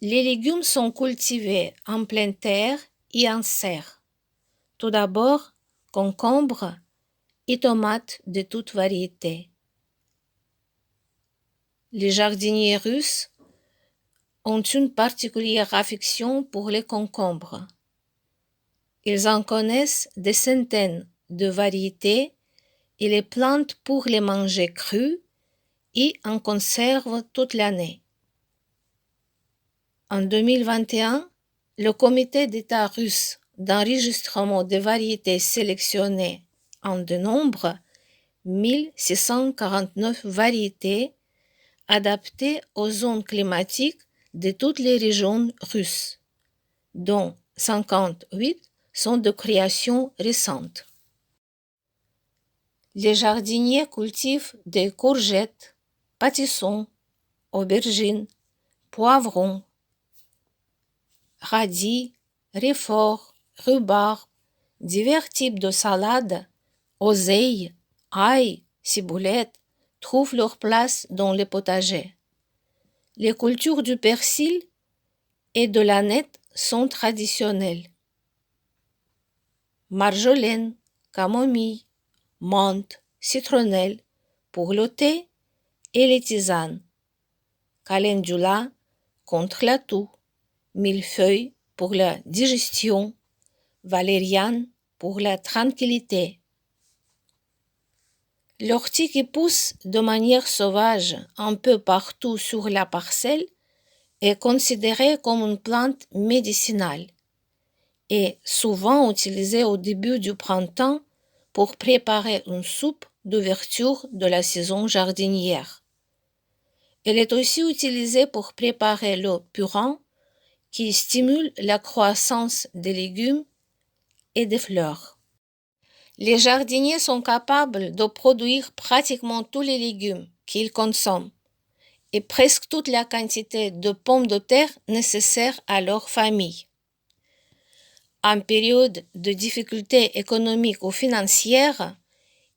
Les légumes sont cultivés en pleine terre et en serre. Tout d'abord, concombres et tomates de toutes variétés. Les jardiniers russes ont une particulière affection pour les concombres. Ils en connaissent des centaines de variétés et les plantes pour les manger crus et en conserve toute l'année. En 2021, le comité d'État russe d'enregistrement des variétés sélectionnées en de nombre 1649 variétés adaptées aux zones climatiques de toutes les régions russes, dont 58 sont de création récente. Les jardiniers cultivent des courgettes, pâtissons, aubergines, poivrons, radis, réforts, rhubarbe, divers types de salades, oseilles, ail, ciboulette trouvent leur place dans les potagers. Les cultures du persil et de l'aneth sont traditionnelles. Marjolaine, camomille, menthe, citronnelle pour le thé et les tisanes. Calendula contre la toux, millefeuille pour la digestion, valériane pour la tranquillité. L'ortie qui pousse de manière sauvage un peu partout sur la parcelle est considérée comme une plante médicinale et souvent utilisée au début du printemps pour préparer une soupe d'ouverture de la saison jardinière. Elle est aussi utilisée pour préparer le purin qui stimule la croissance des légumes et des fleurs. Les jardiniers sont capables de produire pratiquement tous les légumes qu'ils consomment et presque toute la quantité de pommes de terre nécessaire à leur famille. En période de difficultés économiques ou financières,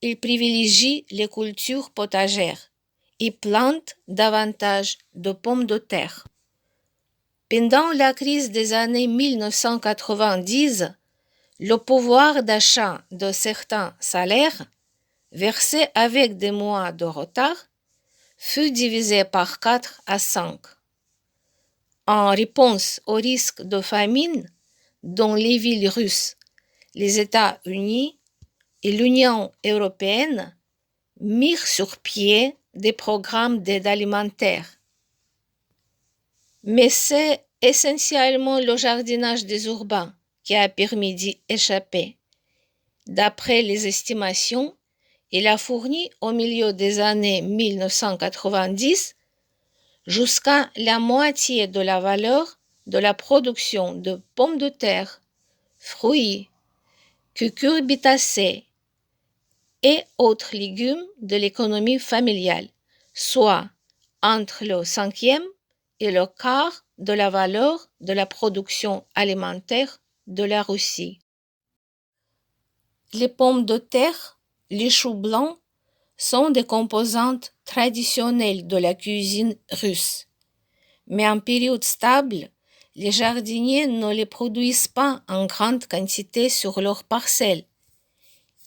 ils privilégient les cultures potagères et plantent davantage de pommes de terre. Pendant la crise des années 1990, le pouvoir d'achat de certains salaires, versés avec des mois de retard, fut divisé par 4 à 5. En réponse au risque de famine dans les villes russes, les États-Unis et l'Union européenne mirent sur pied des programmes d'aide alimentaire. Mais c'est essentiellement le jardinage des urbains qui a permis d'y échapper. D'après les estimations, il a fourni au milieu des années 1990 jusqu'à la moitié de la valeur de la production de pommes de terre, fruits, cucurbitacées et autres légumes de l'économie familiale, soit entre le cinquième et le quart de la valeur de la production alimentaire de la Russie. Les pommes de terre, les choux blancs sont des composantes traditionnelles de la cuisine russe. Mais en période stable, les jardiniers ne les produisent pas en grande quantité sur leurs parcelles.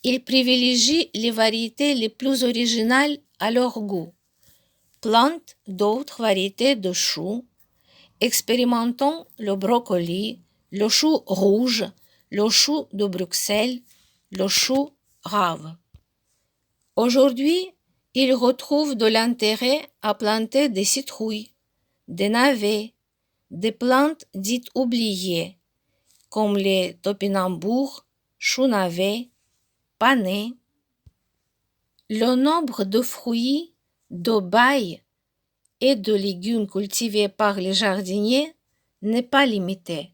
Ils privilégient les variétés les plus originales à leur goût, plantent d'autres variétés de choux, expérimentant le brocoli, le chou rouge, le chou de Bruxelles, le chou rave. Aujourd'hui, ils retrouvent de l'intérêt à planter des citrouilles, des navets, des plantes dites oubliées, comme les topinambours, choux-navets, panais. Le nombre de fruits, de baies et de légumes cultivés par les jardiniers n'est pas limité.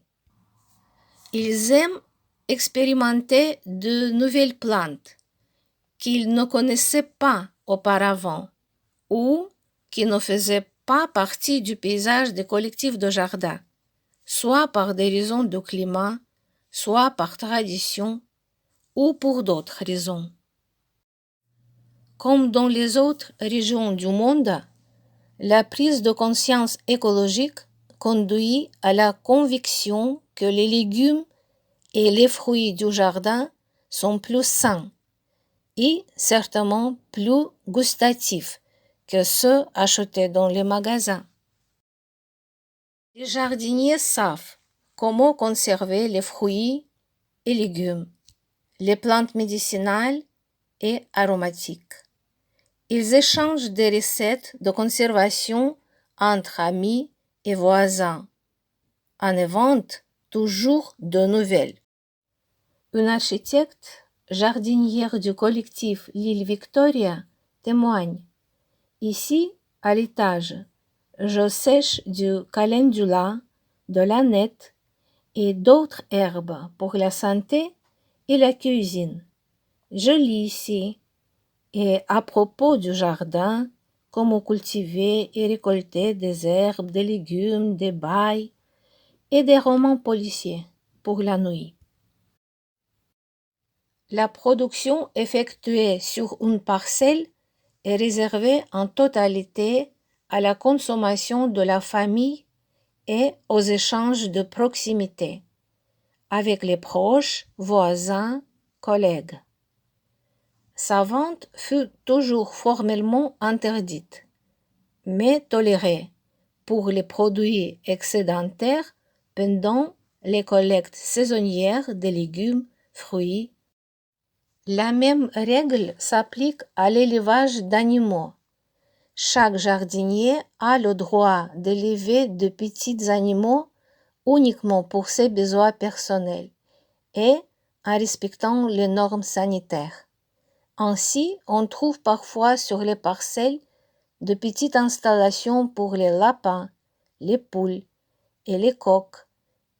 Ils aiment expérimenter de nouvelles plantes qu'ils ne connaissaient pas auparavant ou qui ne faisaient pas partie du paysage des collectifs de jardin, soit par des raisons de climat, soit par tradition ou pour d'autres raisons. Comme dans les autres régions du monde, la prise de conscience écologique conduit à la conviction que les légumes et les fruits du jardin sont plus sains et certainement plus gustatifs que ceux achetés dans les magasins. Les jardiniers savent comment conserver les fruits et légumes, les plantes médicinales et aromatiques. Ils échangent des recettes de conservation entre amis et voisins, en inventent toujours de nouvelles. Une architecte, jardinière du collectif L'île Victoria, témoigne. Ici, à l'étage, je sèche du calendula, de l'aneth et d'autres herbes pour la santé et la cuisine. Je lis ici. Et à propos du jardin, comment cultiver et récolter des herbes, des légumes, des baies et des romans policiers pour la nuit. La production effectuée sur une parcelle est réservée en totalité à la consommation de la famille et aux échanges de proximité avec les proches, voisins, collègues. Sa vente fut toujours formellement interdite, mais tolérée pour les produits excédentaires pendant les collectes saisonnières de légumes, fruits. La même règle s'applique à l'élevage d'animaux. Chaque jardinier a le droit d'élever de petits animaux uniquement pour ses besoins personnels et en respectant les normes sanitaires. Ainsi, on trouve parfois sur les parcelles de petites installations pour les lapins, les poules et les coqs,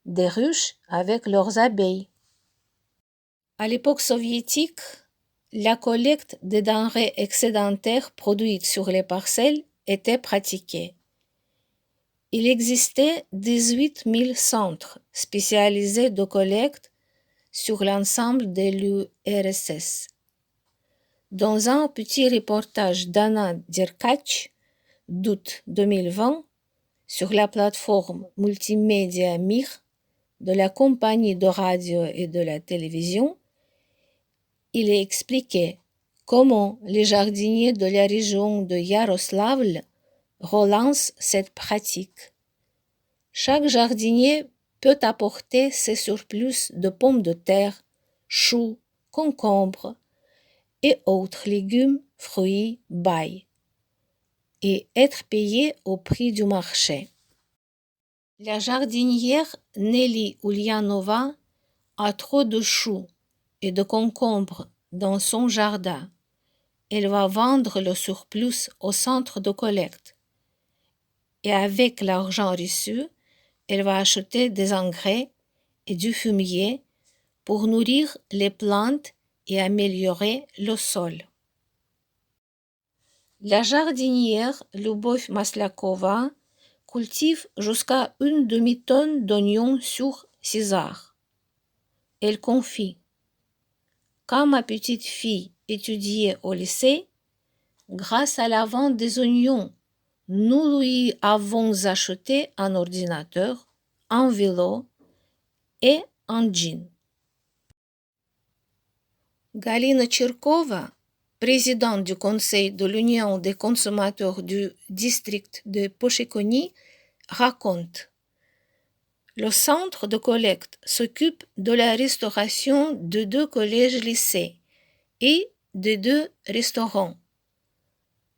des ruches avec leurs abeilles. À l'époque soviétique, la collecte des denrées excédentaires produites sur les parcelles était pratiquée. Il existait 18 000 centres spécialisés de collecte sur l'ensemble de l'URSS. Dans un petit reportage d'Anna Derkach d'août 2020 sur la plateforme multimédia MIR de la compagnie de radio et de la télévision, il est expliqué comment les jardiniers de la région de Yaroslavl relancent cette pratique. Chaque jardinier peut apporter ses surplus de pommes de terre, choux, concombres et autres légumes, fruits, baies, et être payé au prix du marché. La jardinière Nelly Ulyanova a trop de choux et de concombres dans son jardin. Elle va vendre le surplus au centre de collecte. Et avec l'argent reçu, elle va acheter des engrais et du fumier pour nourrir les plantes et améliorer le sol. La jardinière Lyubov Maslakova cultive jusqu'à une demi-tonne d'oignons sur 6 arts. Elle confie. Quand ma petite fille étudiait au lycée, grâce à la vente des oignons, nous lui avons acheté un ordinateur, un vélo et un jean. Galina Tcherkova, présidente du Conseil de l'Union des consommateurs du district de Pochekoni, raconte. Le centre de collecte s'occupe de la restauration de 2 collèges-lycées et de 2 restaurants.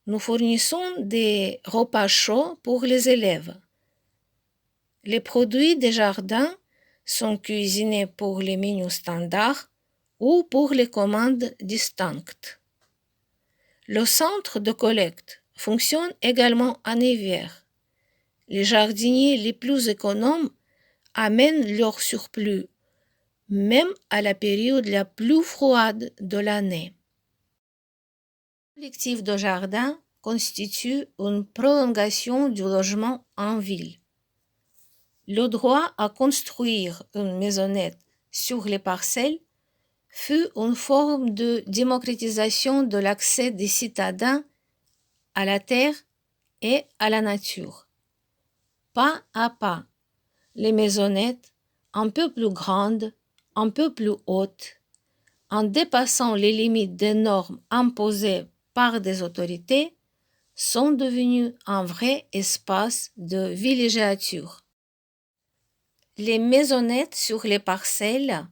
Nous fournissons des repas chauds pour les élèves. Les produits des jardins sont cuisinés pour les menus standards ou pour les commandes distinctes. Le centre de collecte fonctionne également en hiver. Les jardiniers les plus économes amènent leur surplus, même à la période la plus froide de l'année. Le collectif de jardin constitue une prolongation du logement en ville. Le droit à construire une maisonnette sur les parcelles fut une forme de démocratisation de l'accès des citadins à la terre et à la nature. Pas à pas, les maisonnettes, un peu plus grandes, un peu plus hautes, en dépassant les limites des normes imposées par des autorités, sont devenues un vrai espace de villégiature. Les maisonnettes sur les parcelles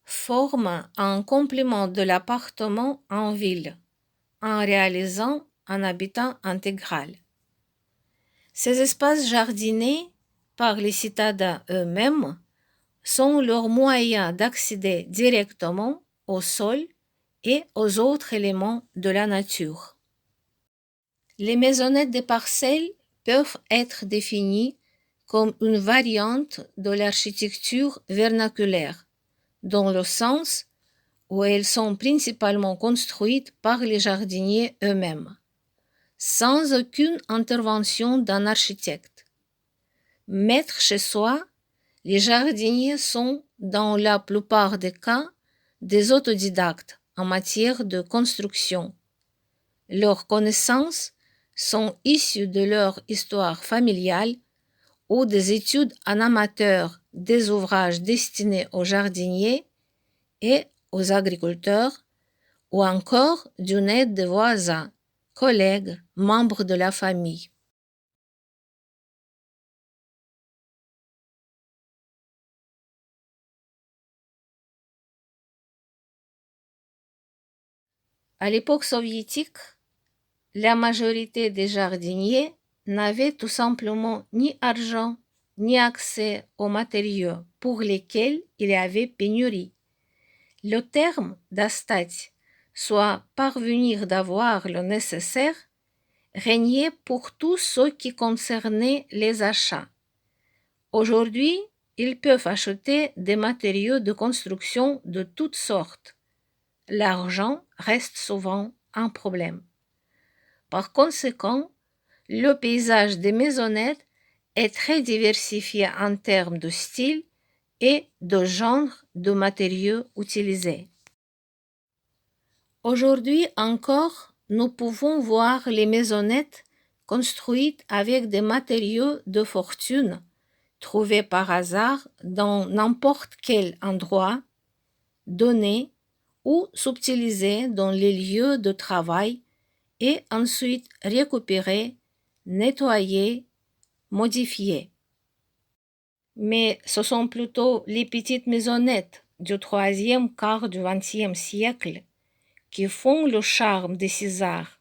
forment un complément de l'appartement en ville, en réalisant un habitat intégral. Ces espaces jardinés par les citadins eux-mêmes sont leur moyen d'accéder directement au sol et aux autres éléments de la nature. Les maisonnettes des parcelles peuvent être définies comme une variante de l'architecture vernaculaire, dans le sens où elles sont principalement construites par les jardiniers eux-mêmes, sans aucune intervention d'un architecte. Maîtres chez soi, les jardiniers sont, dans la plupart des cas, des autodidactes en matière de construction. Leurs connaissances sont issues de leur histoire familiale ou des études en amateur des ouvrages destinés aux jardiniers et aux agriculteurs, ou encore d'une aide de voisins, collègues, membres de la famille. À l'époque soviétique, la majorité des jardiniers n'avaient tout simplement ni argent ni accès aux matériaux pour lesquels il y avait pénurie. Le terme d'astati, soit parvenir d'avoir le nécessaire, régnait pour tout ce qui concernait les achats. Aujourd'hui, ils peuvent acheter des matériaux de construction de toutes sortes. L'argent reste souvent un problème. Par conséquent, le paysage des maisonnettes est très diversifié en termes de style et de genre de matériaux utilisés. Aujourd'hui encore, nous pouvons voir les maisonnettes construites avec des matériaux de fortune, trouvés par hasard dans n'importe quel endroit donné ou subtilisés dans les lieux de travail et ensuite récupérés, nettoyés, modifiés. Mais ce sont plutôt les petites maisonnettes du troisième quart du XXe siècle qui font le charme de ces arts.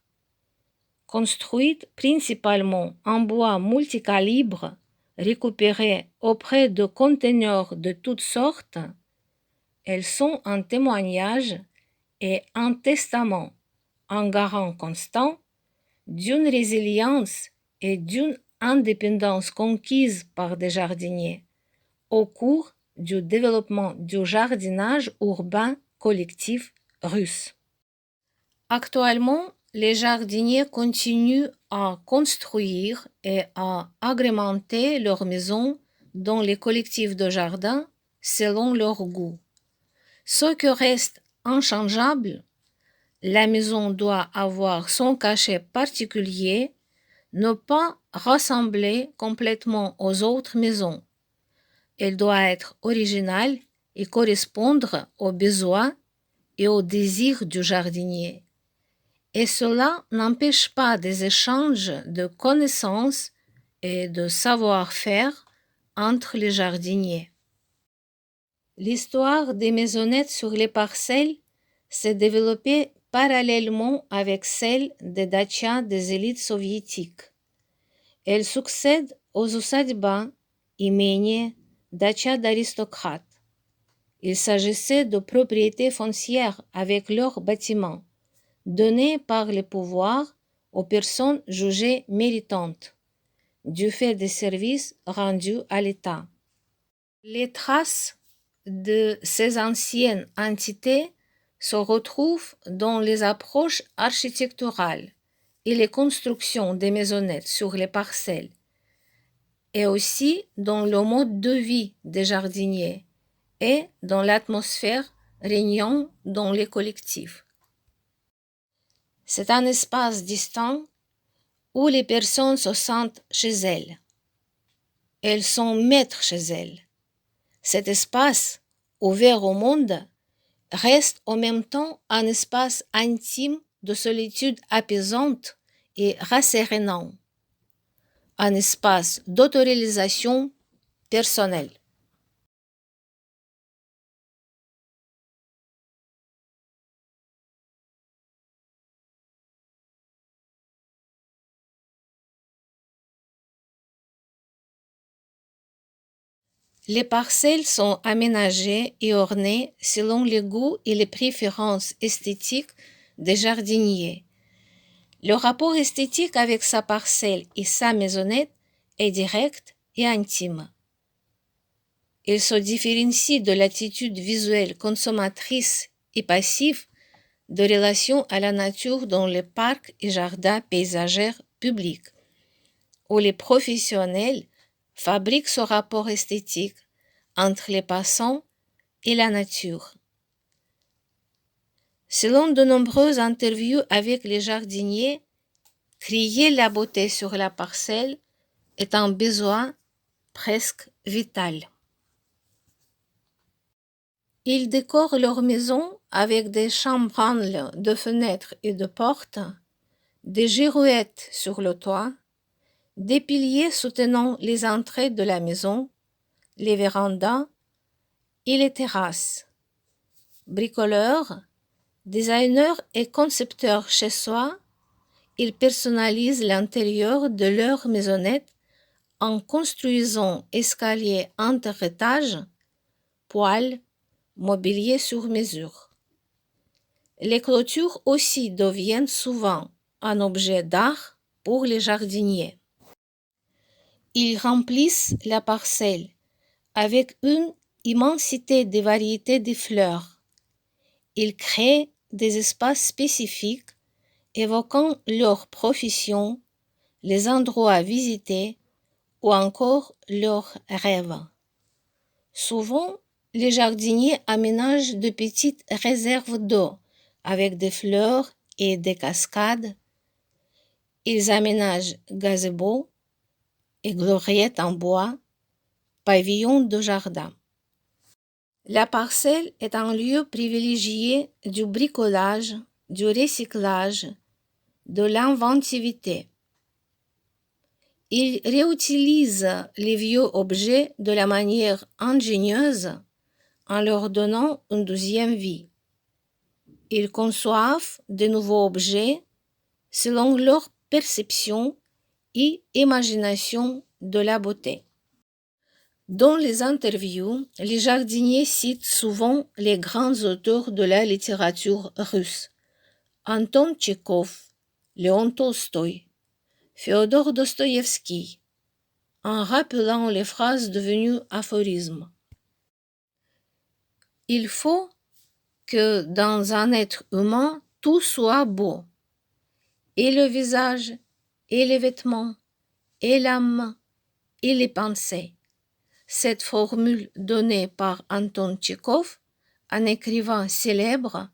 Construites principalement en bois multicalibre, récupérées auprès de conteneurs de toutes sortes, elles sont un témoignage et un testament, un garant constant d'une résilience et d'une indépendance conquise par des jardiniers au cours du développement du jardinage urbain collectif russe. Actuellement, les jardiniers continuent à construire et à agrémenter leurs maisons dans les collectifs de jardin selon leur goût. Ce qui reste inchangeable, la maison doit avoir son cachet particulier, ne pas ressembler complètement aux autres maisons. Elle doit être originale et correspondre aux besoins et aux désirs du jardinier. Et cela n'empêche pas des échanges de connaissances et de savoir-faire entre les jardiniers. L'histoire des maisonnettes sur les parcelles s'est développée parallèlement avec celle des dachas des élites soviétiques. Elle succède aux ussadibas, imenies, dachas d'aristocrates. Il s'agissait de propriétés foncières avec leurs bâtiments, donnés par le pouvoir aux personnes jugées méritantes, du fait des services rendus à l'État. Les traces de ces anciennes entités se retrouvent dans les approches architecturales et les constructions des maisonnettes sur les parcelles, et aussi dans le mode de vie des jardiniers et dans l'atmosphère régnant dans les collectifs. C'est un espace distinct où les personnes se sentent chez elles. Elles sont maîtres chez elles. Cet espace, ouvert au monde, reste en même temps un espace intime de solitude apaisante et rassérénant, un espace d'autoréalisation personnelle. Les parcelles sont aménagées et ornées selon les goûts et les préférences esthétiques des jardiniers. Le rapport esthétique avec sa parcelle et sa maisonnette est direct et intime. Il se différencie de l'attitude visuelle consommatrice et passive de relation à la nature dans les parcs et jardins paysagers publics, où les professionnels fabriquent ce rapport esthétique entre les passants et la nature. Selon de nombreuses interviews avec les jardiniers, créer la beauté sur la parcelle est un besoin presque vital. Ils décorent leur maison avec des chambranles de fenêtres et de portes, des girouettes sur le toit, des piliers soutenant les entrées de la maison, les vérandas et les terrasses. Bricoleurs, designers et concepteurs chez soi, ils personnalisent l'intérieur de leur maisonnette en construisant escaliers entre-étages, poêles, mobilier sur mesure. Les clôtures aussi deviennent souvent un objet d'art pour les jardiniers. Ils remplissent la parcelle avec une immensité de variétés de fleurs. Ils créent des espaces spécifiques évoquant leur profession, les endroits à visiter ou encore leurs rêves. Souvent, les jardiniers aménagent de petites réserves d'eau avec des fleurs et des cascades. Ils aménagent gazebos et gloriettes en bois, pavillons de jardin. La parcelle est un lieu privilégié du bricolage, du recyclage, de l'inventivité. Ils réutilisent les vieux objets de la manière ingénieuse en leur donnant une deuxième vie. Ils conçoivent de nouveaux objets selon leur perception et imagination de la beauté. Dans les interviews, les jardiniers citent souvent les grands auteurs de la littérature russe, Anton Tchekhov, Léon Tolstoï, Féodor Dostoïevski, en rappelant les phrases devenues aphorismes. Il faut que dans un être humain, tout soit beau, et le visage, et les vêtements, et l'âme, et les pensées. Cette formule donnée par Anton Tchekhov, un écrivain célèbre,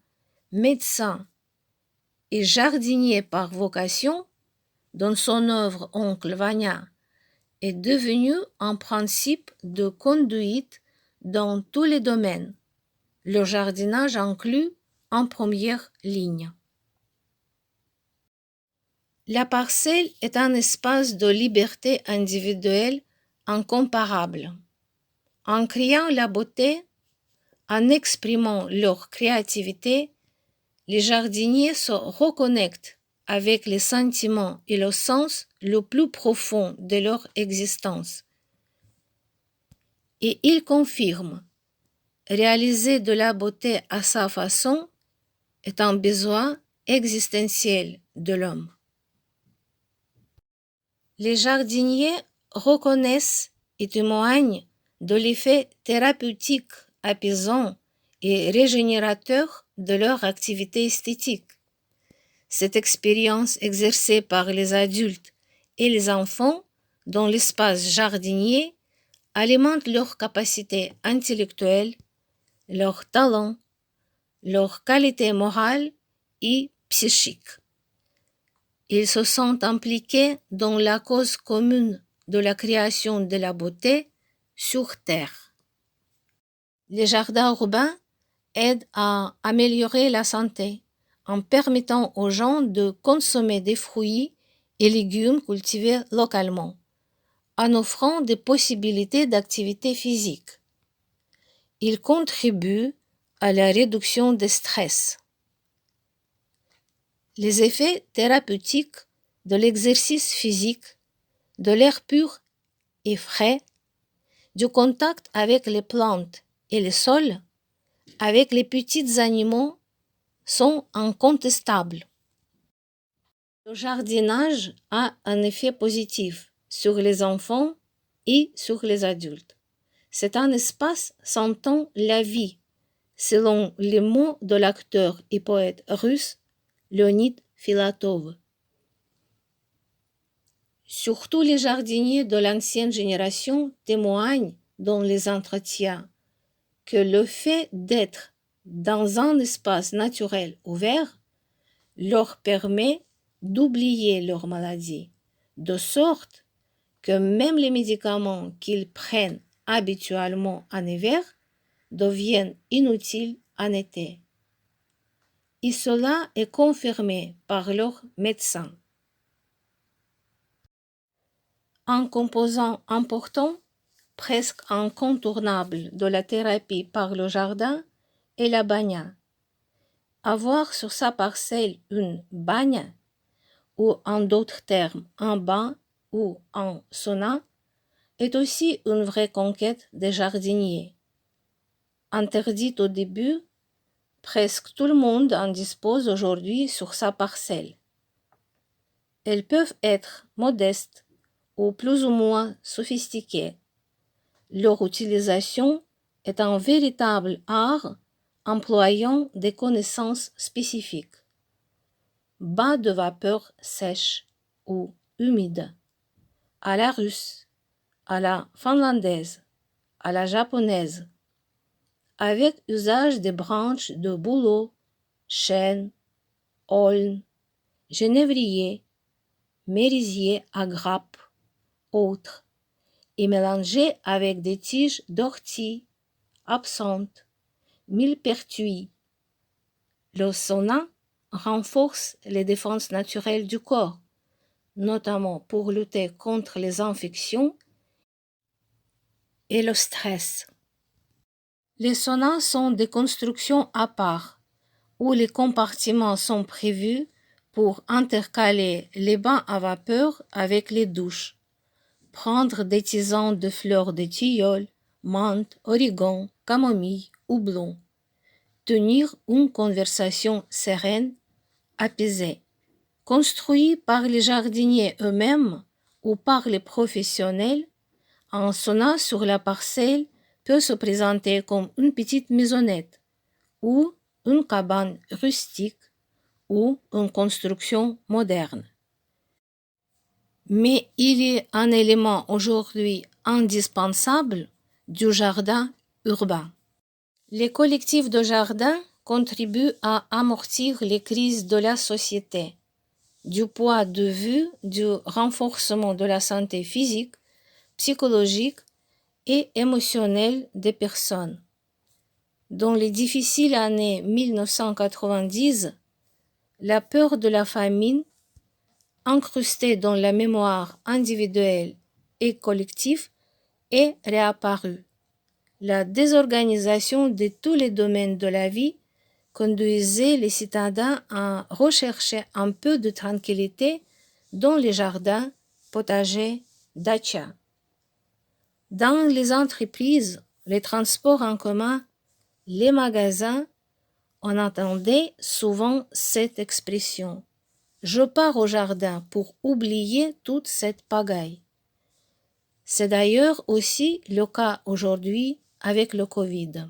médecin et jardinier par vocation, dont son œuvre Oncle Vanya est devenue un principe de conduite dans tous les domaines, le jardinage inclus en première ligne. La parcelle est un espace de liberté individuelle incomparable. En créant la beauté, en exprimant leur créativité, les jardiniers se reconnectent avec les sentiments et le sens le plus profond de leur existence. Et ils confirment, réaliser de la beauté à sa façon est un besoin existentiel de l'homme. Les jardiniers reconnaissent et témoignent de l'effet thérapeutique, apaisant et régénérateur de leur activité esthétique. Cette expérience exercée par les adultes et les enfants dans l'espace jardinier alimente leur capacité intellectuelle, leur talent, leur qualité morale et psychique. Ils se sentent impliqués dans la cause commune de la création de la beauté sur Terre. Les jardins urbains aident à améliorer la santé en permettant aux gens de consommer des fruits et légumes cultivés localement, en offrant des possibilités d'activité physique. Ils contribuent à la réduction des stress. Les effets thérapeutiques de l'exercice physique, de l'air pur et frais, du contact avec les plantes et les sols, avec les petits animaux, sont incontestables. Le jardinage a un effet positif sur les enfants et sur les adultes. C'est un espace sentant la vie, selon les mots de l'acteur et poète russe Leonid Filatov. Surtout les jardiniers de l'ancienne génération témoignent dans les entretiens que le fait d'être dans un espace naturel ouvert leur permet d'oublier leur maladie, de sorte que même les médicaments qu'ils prennent habituellement en hiver deviennent inutiles en été. Et cela est confirmé par leurs médecins. Un composant important, presque incontournable de la thérapie par le jardin est la bagna. Avoir sur sa parcelle une bagne, ou en d'autres termes un bain ou un sauna, est aussi une vraie conquête des jardiniers. Interdite au début, presque tout le monde en dispose aujourd'hui sur sa parcelle. Elles peuvent être modestes ou plus ou moins sophistiquées. Leur utilisation est un véritable art employant des connaissances spécifiques. Bain de vapeur sèche ou humide, à la russe, à la finlandaise, à la japonaise, avec usage des branches de bouleau, chêne, aulne, genévrier, merisier à grappes, autres, et mélangé avec des tiges d'ortie, absinthe, millepertuis. Le sauna renforce les défenses naturelles du corps, notamment pour lutter contre les infections et le stress. Les saunas sont des constructions à part, où les compartiments sont prévus pour intercaler les bains à vapeur avec les douches, prendre des tisanes de fleurs de tilleul, menthe, origan, camomille, houblon, tenir une conversation sereine, apaisée. Construit par les jardiniers eux-mêmes ou par les professionnels, un sauna sur la parcelle peut se présenter comme une petite maisonnette ou une cabane rustique ou une construction moderne. Mais il est un élément aujourd'hui indispensable du jardin urbain. Les collectifs de jardin contribuent à amortir les crises de la société, du point de vue du renforcement de la santé physique, psychologique et émotionnelle des personnes. Dans les difficiles années 1990, la peur de la famine, incrustée dans la mémoire individuelle et collective, est réapparue. La désorganisation de tous les domaines de la vie conduisait les citadins à rechercher un peu de tranquillité dans les jardins, potagers, dachas. Dans les entreprises, les transports en commun, les magasins, on entendait souvent cette expression « je pars au jardin pour oublier toute cette pagaille ». C'est d'ailleurs aussi le cas aujourd'hui avec le Covid.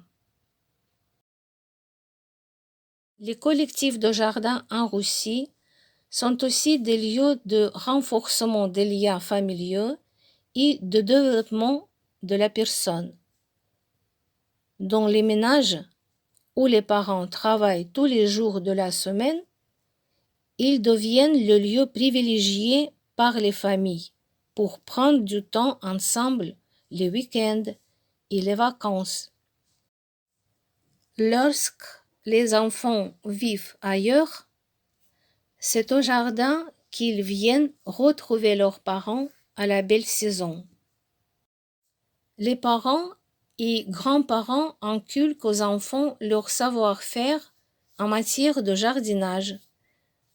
Les collectifs de jardin en Russie sont aussi des lieux de renforcement des liens familiaux et de développement de la personne. Dans les ménages où les parents travaillent tous les jours de la semaine, ils deviennent le lieu privilégié par les familles pour prendre du temps ensemble les week-ends et les vacances. Lorsque les enfants vivent ailleurs, c'est au jardin qu'ils viennent retrouver leurs parents à la belle saison. Les parents et grands-parents inculquent aux enfants leur savoir-faire en matière de jardinage,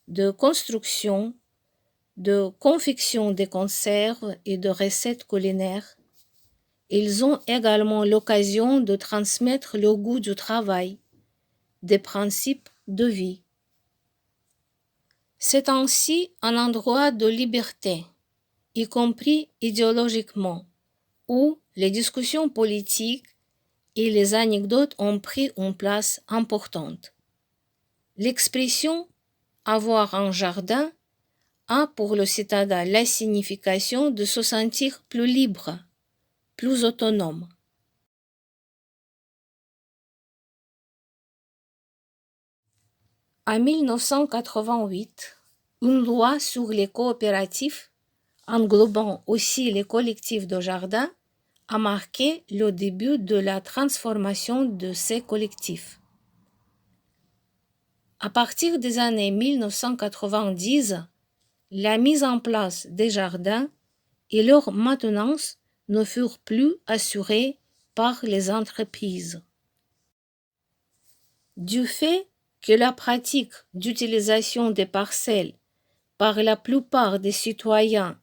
de construction, de confection des conserves et de recettes culinaires, Ils ont également l'occasion de transmettre le goût du travail, des principes de vie. C'est ainsi un endroit de liberté, y compris idéologiquement, où les discussions politiques et les anecdotes ont pris une place importante. L'expression « avoir un jardin » a pour le citadin la signification de se sentir plus libre, plus autonome. En 1988, une loi sur les coopératifs, englobant aussi les collectifs de jardin, a marqué le début de la transformation de ces collectifs. À partir des années 1990, la mise en place des jardins et leur maintenance ne furent plus assurées par les entreprises. Du fait que la pratique d'utilisation des parcelles par la plupart des citoyens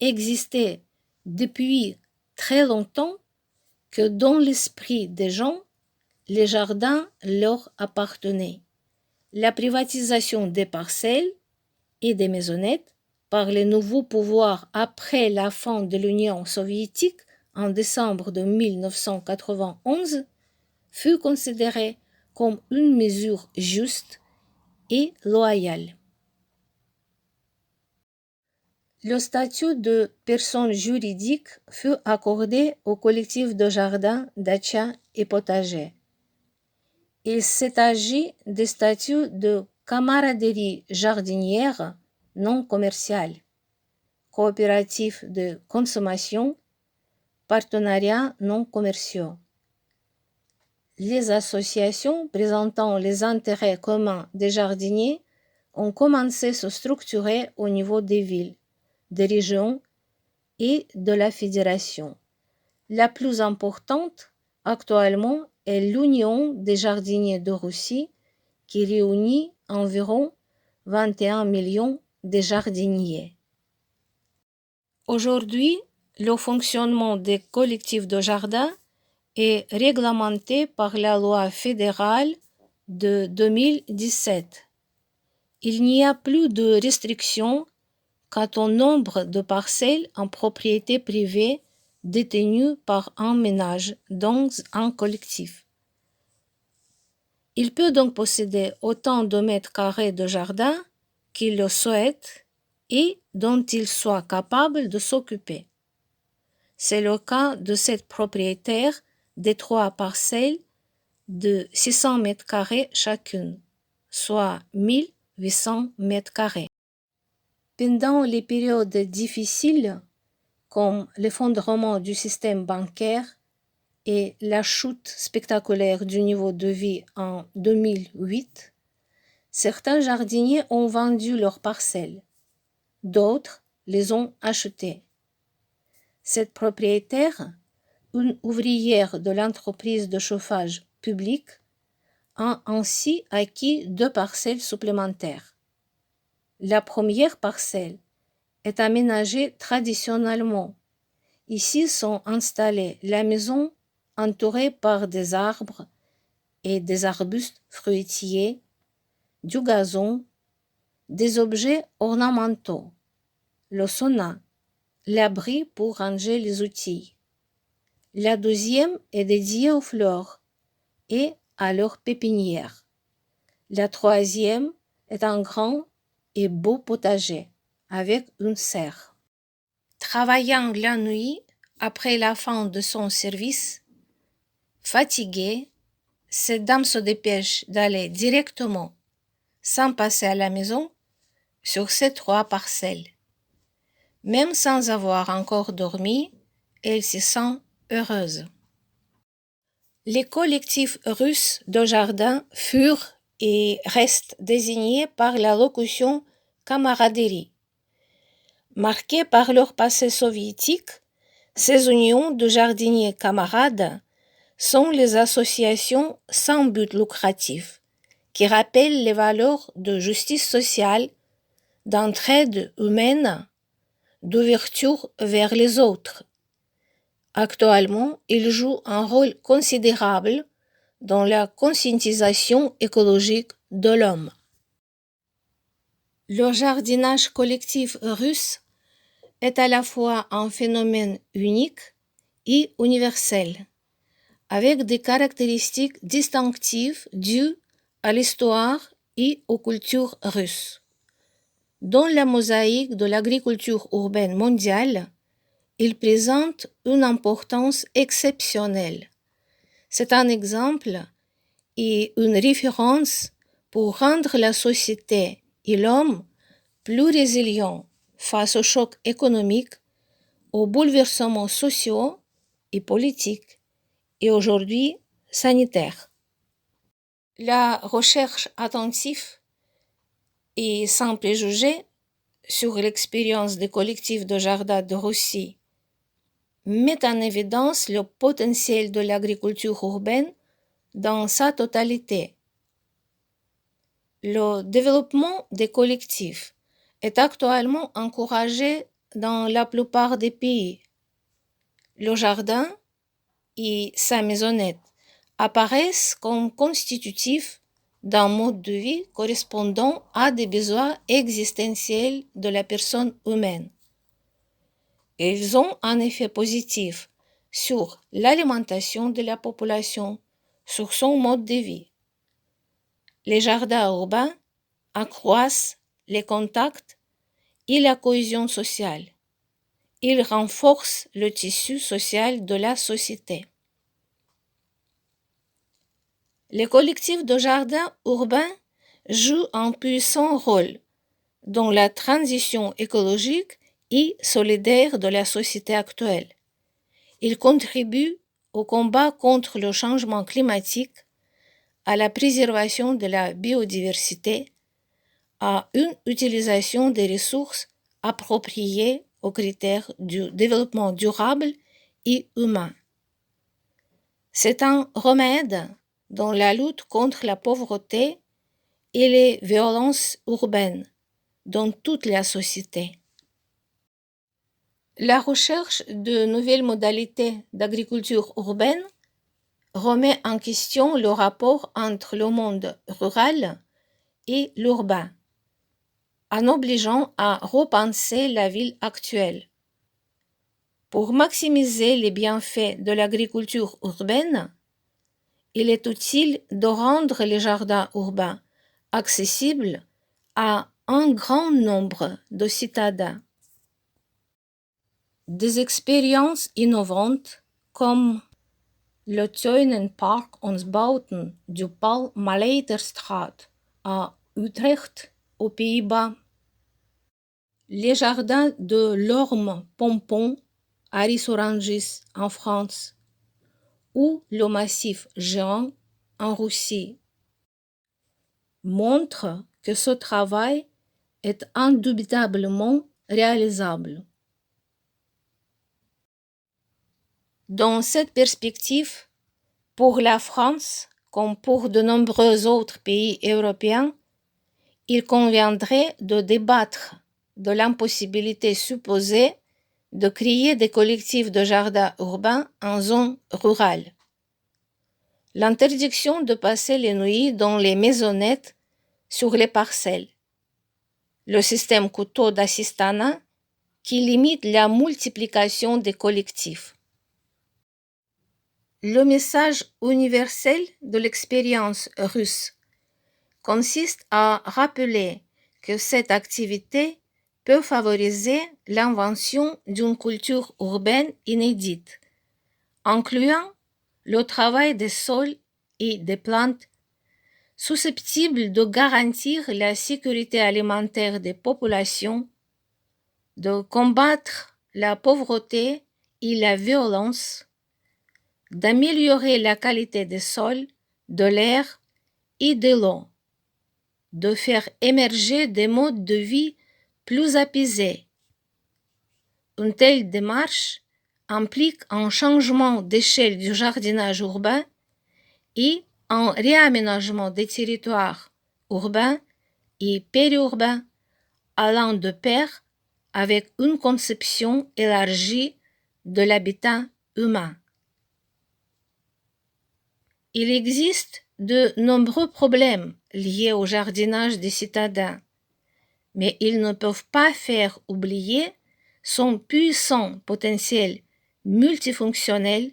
existait depuis très longtemps, que dans l'esprit des gens, les jardins leur appartenaient. La privatisation des parcelles et des maisonnettes par les nouveaux pouvoirs après la fin de l'Union soviétique en décembre de 1991 fut considérée comme une mesure juste et loyale. Le statut de personne juridique fut accordé aux collectifs de jardins, dachas et potagers. Il s'est agi des statuts de camaraderie jardinière non commerciale, coopératif de consommation, partenariats non commerciaux. Les associations présentant les intérêts communs des jardiniers ont commencé à se structurer au niveau des villes, des régions et de la fédération. La plus importante actuellement est l'Union des jardiniers de Russie qui réunit environ 21 millions de jardiniers. Aujourd'hui, le fonctionnement des collectifs de jardin est réglementé par la loi fédérale de 2017. Il n'y a plus de restrictions quant au nombre de parcelles en propriété privée détenues par un ménage dans un collectif. Il peut donc posséder autant de mètres carrés de jardin qu'il le souhaite et dont il soit capable de s'occuper. C'est le cas de cette propriétaire des 3 parcelles de 600 mètres carrés chacune, soit 1800 mètres carrés. Pendant les périodes difficiles, comme l'effondrement du système bancaire et la chute spectaculaire du niveau de vie en 2008, certains jardiniers ont vendu leurs parcelles, d'autres les ont achetées. Cette propriétaire, une ouvrière de l'entreprise de chauffage public, a ainsi acquis 2 parcelles supplémentaires. La première parcelle est aménagée traditionnellement. Ici sont installées la maison entourée par des arbres et des arbustes fruitiers, du gazon, des objets ornementaux, le sauna, l'abri pour ranger les outils. La deuxième est dédiée aux fleurs et à leur pépinière. La troisième est un grand et beau potager avec une serre. Travaillant la nuit après la fin de son service, fatiguée, cette dame se dépêche d'aller directement, sans passer à la maison, sur ces 3 parcelles. Même sans avoir encore dormi, elle se sent heureuse. Les collectifs russes de jardin furent et restent désignés par la locution camaraderie. Marqués par leur passé soviétique, ces unions de jardiniers camarades sont les associations sans but lucratif qui rappellent les valeurs de justice sociale, d'entraide humaine, d'ouverture vers les autres. Actuellement, il joue un rôle considérable dans la conscientisation écologique de l'homme. Le jardinage collectif russe est à la fois un phénomène unique et universel, avec des caractéristiques distinctives dues à l'histoire et aux cultures russes. Dans la mosaïque de l'agriculture urbaine mondiale, il présente une importance exceptionnelle. C'est un exemple et une référence pour rendre la société et l'homme plus résilients face aux chocs économiques, aux bouleversements sociaux et politiques, et aujourd'hui sanitaires. La recherche attentive et sans préjugés sur l'expérience des collectifs de jardins de Russie met en évidence le potentiel de l'agriculture urbaine dans sa totalité. Le développement des collectifs est actuellement encouragé dans la plupart des pays. Le jardin et sa maisonnette apparaissent comme constitutifs d'un mode de vie correspondant à des besoins existentiels de la personne humaine. Ils ont un effet positif sur l'alimentation de la population, sur son mode de vie. Les jardins urbains accroissent les contacts et la cohésion sociale. Ils renforcent le tissu social de la société. Les collectifs de jardins urbains jouent un puissant rôle dans la transition écologique et solidaire de la société actuelle. Ils contribuent au combat contre le changement climatique, à la préservation de la biodiversité, à une utilisation des ressources appropriées aux critères du développement durable et humain. C'est un remède dans la lutte contre la pauvreté et les violences urbaines dans toute la société. La recherche de nouvelles modalités d'agriculture urbaine remet en question le rapport entre le monde rural et l'urbain, en obligeant à repenser la ville actuelle. Pour maximiser les bienfaits de l'agriculture urbaine, il est utile de rendre les jardins urbains accessibles à un grand nombre de citadins. Des expériences innovantes comme le Tuinenpark ons Buiten du Paul Maleiderstraat à Utrecht, aux Pays-Bas, les jardins de l'Orme Pompon à Ris-Orangis en France ou le massif géant en Russie montrent que ce travail est indubitablement réalisable. Dans cette perspective, pour la France, comme pour de nombreux autres pays européens, il conviendrait de débattre de l'impossibilité supposée de créer des collectifs de jardins urbains en zone rurale. L'interdiction de passer les nuits dans les maisonnettes sur les parcelles. Le système couteau d'assistanat qui limite la multiplication des collectifs. Le message universel de l'expérience russe consiste à rappeler que cette activité peut favoriser l'invention d'une culture urbaine inédite, incluant le travail des sols et des plantes, susceptible de garantir la sécurité alimentaire des populations, de combattre la pauvreté et la violence, d'améliorer la qualité des sols, de l'air et de l'eau, de faire émerger des modes de vie plus apaisés. Une telle démarche implique un changement d'échelle du jardinage urbain et un réaménagement des territoires urbains et périurbains allant de pair avec une conception élargie de l'habitat humain. Il existe de nombreux problèmes liés au jardinage des citadins, mais ils ne peuvent pas faire oublier son puissant potentiel multifonctionnel,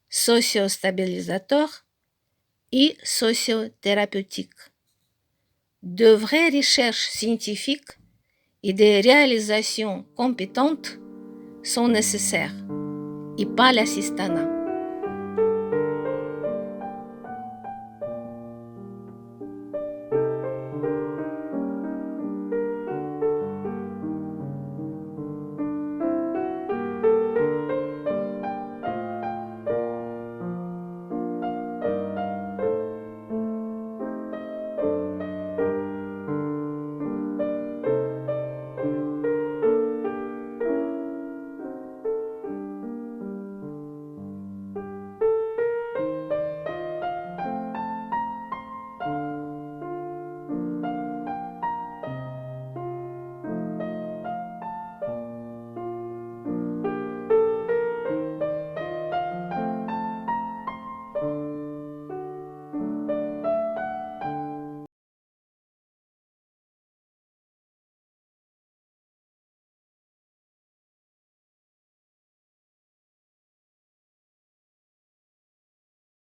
socio-stabilisateur et sociothérapeutique. De vraies recherches scientifiques et des réalisations compétentes sont nécessaires et pas l'assistanat.